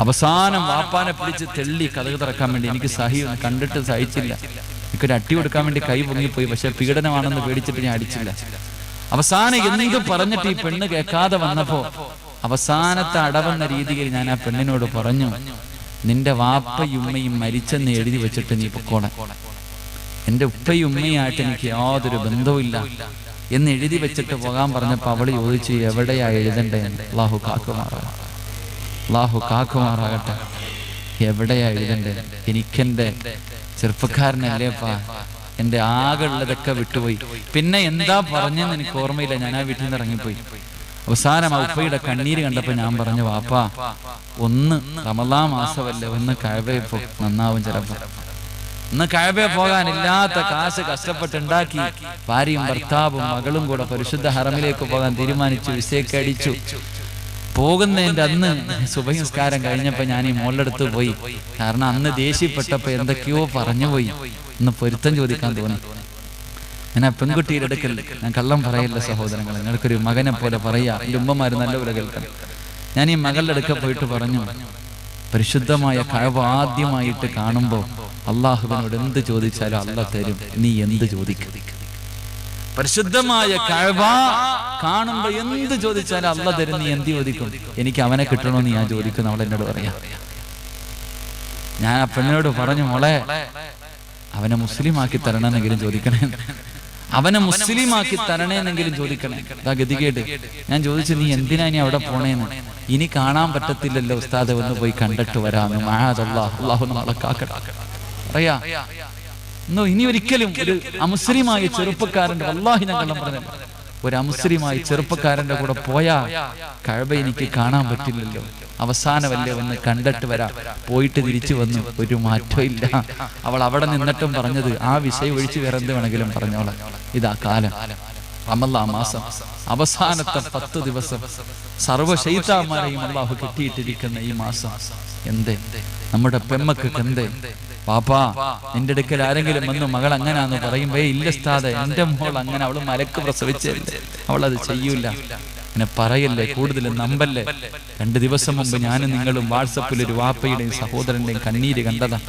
അവസാനം വാപ്പാനെ പിടിച്ച് തെള്ളി കതക് തുറക്കാൻ വേണ്ടി. എനിക്ക് കണ്ടിട്ട് സഹിച്ചില്ല, എനിക്കൊരു അട്ടി കൊടുക്കാൻ വേണ്ടി കൈ പൊങ്ങിപ്പോയി. പക്ഷെ പീഡനമാണെന്ന് പേടിച്ചിട്ട് ഞാൻ അടിച്ചില്ല. അവസാനം എന്ത് പറഞ്ഞിട്ട് ഈ പെണ്ണ് കേൾക്കാതെ വന്നപ്പോ അവസാനത്തെ അടവെന്ന രീതിയിൽ ഞാൻ ആ പെണ്ണിനോട് പറഞ്ഞു, നിന്റെ വാപ്പയും ഉമ്മയും മരിച്ചെന്ന് എഴുതി വെച്ചിട്ട് നീ പൊക്കോളെ. എന്റെ ഉപ്പയും ഉമ്മയായിട്ട് എനിക്ക് യാതൊരു ബന്ധവുമില്ല എന്ന് എഴുതി വെച്ചിട്ട് പോകാൻ പറഞ്ഞപ്പോ അവള് ചോദിച്ചു, എവിടെയാ എഴുതണ്ടേ? അല്ലാഹു കാക്കുമാറാകട്ടെ. എവിടെയാ എഴുതണ്ടേ? എനിക്കെന്റെ ചെറുപ്പക്കാരനല്ലേപ്പാ, എന്റെ ആകെ ഉള്ളതൊക്കെ വിട്ടുപോയി. പിന്നെ എന്താ പറഞ്ഞെന്ന് എനിക്ക് ഓർമ്മയില്ല. ഞാൻ ആ വീട്ടിൽ നിന്ന് ഇറങ്ങിപ്പോയി. അവസാനം ആ ഉപ്പയുടെ കണ്ണീര് കണ്ടപ്പോ ഞാൻ പറഞ്ഞു, വാപ്പാ ഒന്ന് റമളാൻ മാസമല്ലേ, ഒന്ന് കഅബയിൽ പോ, നന്നാവും ചിലപ്പോ. ഇന്ന് കഅബയിൽ പോകാനില്ലാത്ത കാശ് കഷ്ടപ്പെട്ടുണ്ടാക്കി ഭാര്യയും ഭർത്താവും മകളും കൂടെ പരിശുദ്ധ ഹറമിലേക്ക് പോകാൻ തീരുമാനിച്ചു. വിസയൊക്കെ അടിച്ചു. പോകുന്നതിന്റെ അന്ന് സുബഹി നിസ്കാരം കഴിഞ്ഞപ്പോ ഞാൻ ഈ മോളുടെ അടുത്ത് പോയി. കാരണം അന്ന് ദേഷ്യപ്പെട്ടപ്പോ എന്തൊക്കെയോ പറഞ്ഞു പോയി. ഒന്ന് പൊരുത്തം ചോദിക്കാൻ തോന്നി. ഞാൻ ആ പെൺകുട്ടിയുടെ അടുക്കൽ, ഞാൻ കള്ളം പറയില്ല സഹോദരങ്ങളെ, നിങ്ങൾക്കൊരു മകനെ പോലെ പറയാ, എൻ്റെ ഉമ്മമാര് നല്ലപോലെ കേൾക്കണം. ഞാൻ ഈ മകളുടെ അടുക്ക പോയിട്ട് പറഞ്ഞു, പരിശുദ്ധമായ കഅബ ആദ്യമായിട്ട് കാണുമ്പോ അള്ളാഹുവിനോട് എന്ത് ചോദിച്ചാലും അള്ളാഹ് തരും, നീ എന്ത് ചോദിക്കും? പരിശുദ്ധമായ കഅബ കാണുമ്പോ എന്ത് ചോദിച്ചാലും അള്ളാഹ് തരും, നീ എന്ത് ചോദിക്കും? എനിക്ക് അവനെ കിട്ടണമെന്ന് ഞാൻ ചോദിക്കുന്നു. അവൾ എന്നോട് പറയാ. ഞാൻ ആ പെണ്ണിനോട് പറഞ്ഞു, മോളെ അവനെ മുസ്ലിമാക്കി തരണമെന്നെങ്കിലും ചോദിക്കണേ, അവനെ മുസ്ലിമാക്കി തരണേന്നെങ്കിലും ചോദിക്കണേ. അതാ ഗതികേട്. ഞാൻ ചോദിച്ചു, നീ എന്തിനാ ഇനി അവിടെ പോണേന്ന്? ഇനി കാണാൻ പറ്റത്തില്ലല്ലോ ഉസ്താദെ, ഒന്ന് പോയി കണ്ടിട്ട് വരാമെന്ന്. അല്ലാഹു നമ്മളെ കാക്കട്ടെ. പറയാ ഇനി ഒരിക്കലും ഒരു അമുസ്ലിമായ ചെറുപ്പക്കാരന്റെ, വല്ലാഹി ഞാൻ കള്ളം പറഞ്ഞില്ല, ഒരു അമുസ്ലിമായ ചെറുപ്പക്കാരന്റെ കൂടെ പോയാ കഅബ എനിക്ക് കാണാൻ പറ്റില്ലല്ലോ. അവസാനമല്ലേ ഒന്ന് കണ്ടിട്ട് വരാം. പോയിട്ട് തിരിച്ചു വന്നു, ഒരു മാറ്റവും ഇല്ല. അവൾ അവിടെ നിന്നിട്ടും പറഞ്ഞത്, ആ വിഷയം ഒഴിച്ച് വേറെ എന്ത് വേണമെങ്കിലും പറഞ്ഞോളെ, ഇതാ കാലം, റമളാൻ മാസം അവസാനത്തെ 10 ദിവസം സർവ്വ ശൈത്താന്മാരെയും അല്ലാഹു കെട്ടിയിട്ടിരിക്കുന്ന ഈ മാസം. എന്തേ നമ്മുടെ പെമ്മക്ക് എന്തേ? പാപ്പാ നിന്റെ അടുക്കൽ ആരെങ്കിലും വന്ന് മകൾ അങ്ങനാന്ന് പറയുമ്പോ, ഇല്ല ഉസ്താദേ, എന്റെ മോൾ അങ്ങനെ, അവള് മലക്ക് പ്രസവിച്ചല്ലേ, അവളത് ചെയ്യൂല. അങ്ങനെ പറയല്ലേ, കൂടുതൽ നമ്പല്ലേ. 2 ദിവസം മുമ്പ് ഞാനും നിങ്ങളും വാട്സപ്പിൽ ഒരു വാപ്പയുടെയും സഹോദരന്റെയും കണ്ണീര് കണ്ടതാ.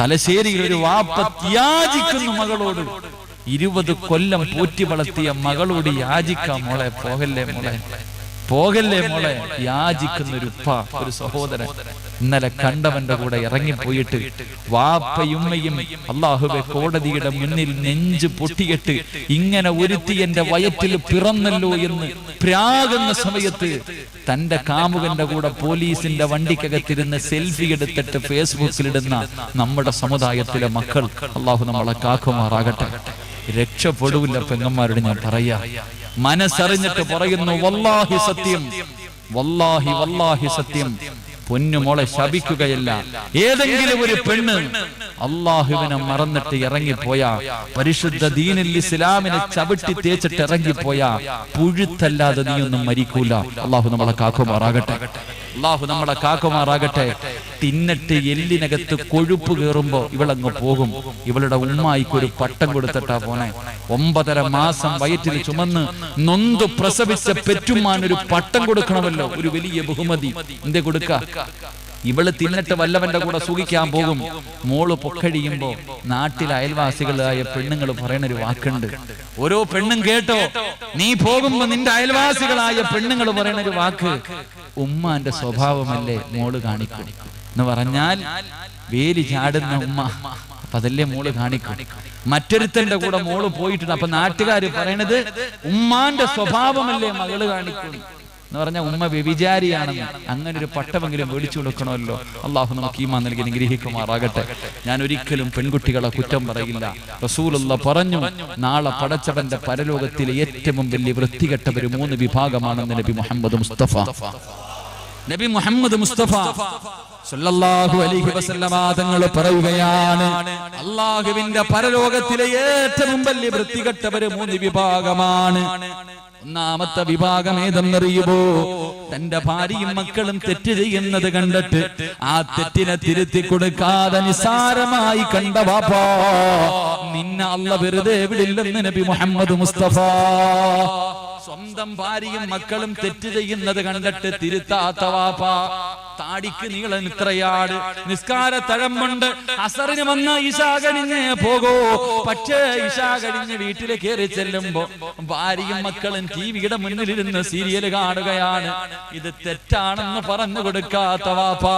തലശ്ശേരിയിൽ ഒരു വാപ്പ യാചിക്കുന്നു മകളോട്, 20 കൊല്ലം പോറ്റി വളർത്തിയ മകളോട് യാചിക്കാം, മോളെ പോകല്ലേ, പോകല്ലേ മോളെ, യാചിക്കുന്ന ഒരു ഉപ്പ, ഒരു സഹോദരൻ. ഇന്നലെ കണ്ടവന്റെ കൂടെ ഇറങ്ങിപ്പോയിട്ട് വാപ്പയുമ്മയും അല്ലാഹുവേ കോടതിയുടെ മുന്നിൽ നെഞ്ച് പൊട്ടിയിട്ട്, ഇങ്ങനെ ഒരുത്തി എന്റെ വയറ്റിൽ പിറന്നല്ലോ എന്ന് പ്രാകുന്ന സമയത്ത് തന്റെ കാമുകന്റെ കൂടെ പോലീസിന്റെ വണ്ടിക്കകത്തിരുന്ന് സെൽഫി എടുത്തിട്ട് ഫേസ്ബുക്കിലിടുന്ന നമ്മുടെ സമുദായത്തിലെ മക്കൾ, അല്ലാഹു നമ്മളെ കാക്കുമാറാകട്ടെ. രക്ഷപ്പെടൂല്ല പെങ്ങന്മാരോട് ഞാൻ പറയാ, മനസ്സറിഞ്ഞിട്ട് പറയുന്നു, വല്ലാഹി സത്യം, വല്ലാഹി സത്യം, പൊന്നുമോളെ ശപിക്കുകയല്ല. ഏതെങ്കിലും ഒരു പെണ്ണ് അള്ളാഹുവിനെ മറന്നിട്ട് ഇറങ്ങിപ്പോയാ, പരിശുദ്ധ ദീനുൽ ഇസ്ലാമിനെ ചവിട്ടി തേച്ചിട്ട് ഇറങ്ങിപ്പോയാ, പുഴുത്തല്ലാതെ നീയൊന്നും മരിക്കൂല. അള്ളാഹു നമ്മളെ കാക്കുമാറാകട്ടെ. തിന്നിട്ട് എല്ലിനകത്ത് കൊഴുപ്പ് കയറുമ്പോ ഇവളങ്ങ് പോകും. ഇവളുടെ ഉമ്മായിക്കൊരു പട്ടം കൊടുത്തിട്ടാ പോണേ. 9.5 മാസം വയറ്റിൽ ചുമന്ന് നൊന്ത് പ്രസവിച്ച പെറ്റുമാൻ ഒരു പട്ടം കൊടുക്കണമല്ലോ, ഒരു വലിയ ബഹുമതി. എന്തേ കൊടുക്ക? ഇവള് തിന്നിട്ട് വല്ലവന്റെ കൂടെ സുഖിക്കാൻ പോകും. മോള് പൊക്കഴിയുമ്പോ നാട്ടിലെ അയൽവാസികളായ പെണ്ണുങ്ങൾ പറയുന്നൊരു വാക്കുണ്ട്, ഓരോ പെണ്ണും കേട്ടോ, നീ പോകുമ്പോ നിന്റെ അയൽവാസികളായ പെണ്ണുങ്ങൾ പറയുന്നൊരു വാക്ക്, ഉമ്മാന്റെ സ്വഭാവമല്ലേ മോള് കാണിക്കും എന്ന് പറഞ്ഞാൽ, വേലി ചാടുന്ന ഉമ്മ, അപ്പൊ അതല്ലേ മോള് കാണിക്കും. മറ്റൊരുത്തന്റെ കൂടെ മോള് പോയിട്ടുണ്ട്, അപ്പൊ നാട്ടുകാര് പറയണത് ഉമ്മാന്റെ സ്വഭാവമല്ലേ മകള് കാണിക്കും എന്ന് പറഞ്ഞ ഉമ്മ വ്യഭിചാരിയാണെന്ന്. അങ്ങനെ ഒരു പട്ടമെങ്കിലും മേടിച്ചു കൊടുക്കണമല്ലോ. അള്ളാഹു നമുക്ക് ഈമാൻ നൽകി അനുഗ്രഹിക്കുമാറാകട്ടെ. ഞാൻ ഒരിക്കലും പെൺകുട്ടികളെ കുറ്റം പറയില്ല. റസൂലുള്ളാഹി പറഞ്ഞു, നാളെ പടച്ചവന്റെ പരലോകത്തിലെ ഏറ്റവും വലിയ വൃത്തികെട്ടവര് 3 വിഭാഗമാണെന്ന് നബി മുഹമ്മദ് മുസ്തഫ സല്ലല്ലാഹു അലൈഹി വസല്ലമ തങ്ങൾ പറയുകയാണ്, അല്ലാഹുവിന്റെ പരലോകത്തിലെ ഏറ്റവും വലിയ വൃത്തികെട്ടവര് 3 വിഭാഗമാണ്. ഒന്നാമത്തെ വിഭാഗം ഏതെന്നറിയുമോ? തന്റെ ഭാര്യയും മക്കളും തെറ്റ് ചെയ്യുന്നത് കണ്ടിട്ട് ആ തെറ്റിനെ തിരുത്തി കൊടുക്കാതെ നിസാരമായി കണ്ട വാപ്പാ, നിന്നെ അല്ലാഹ് വെറുതെ വിടില്ലെന്ന് നബി മുഹമ്മദ് മുസ്തഫ. സ്വന്തം ഭാര്യയും മക്കളും തെറ്റ് ചെയ്യുന്നത് കണ്ടിട്ട് തിരുത്താത്ത വാപ്പാ, താടിക്ക് നീളം ഇത്രയാട്, നിസ്കാര തഴമ്പുണ്ട്, അസറിന് വന്ന ഇശാ കഴിഞ്ഞേ പോകോ. പക്ഷേ ഇശാ കഴിഞ്ഞ് വീട്ടിൽ കയറി ചെല്ലുമ്പോ ഭാര്യയും മക്കളും ടിവിയുടെ മുന്നിലിരുന്ന് സീരിയൽ കാണുകയാണ്. ഇത് തെറ്റാണെന്ന് പറഞ്ഞു കൊടുക്കാത്ത വാപ്പാ.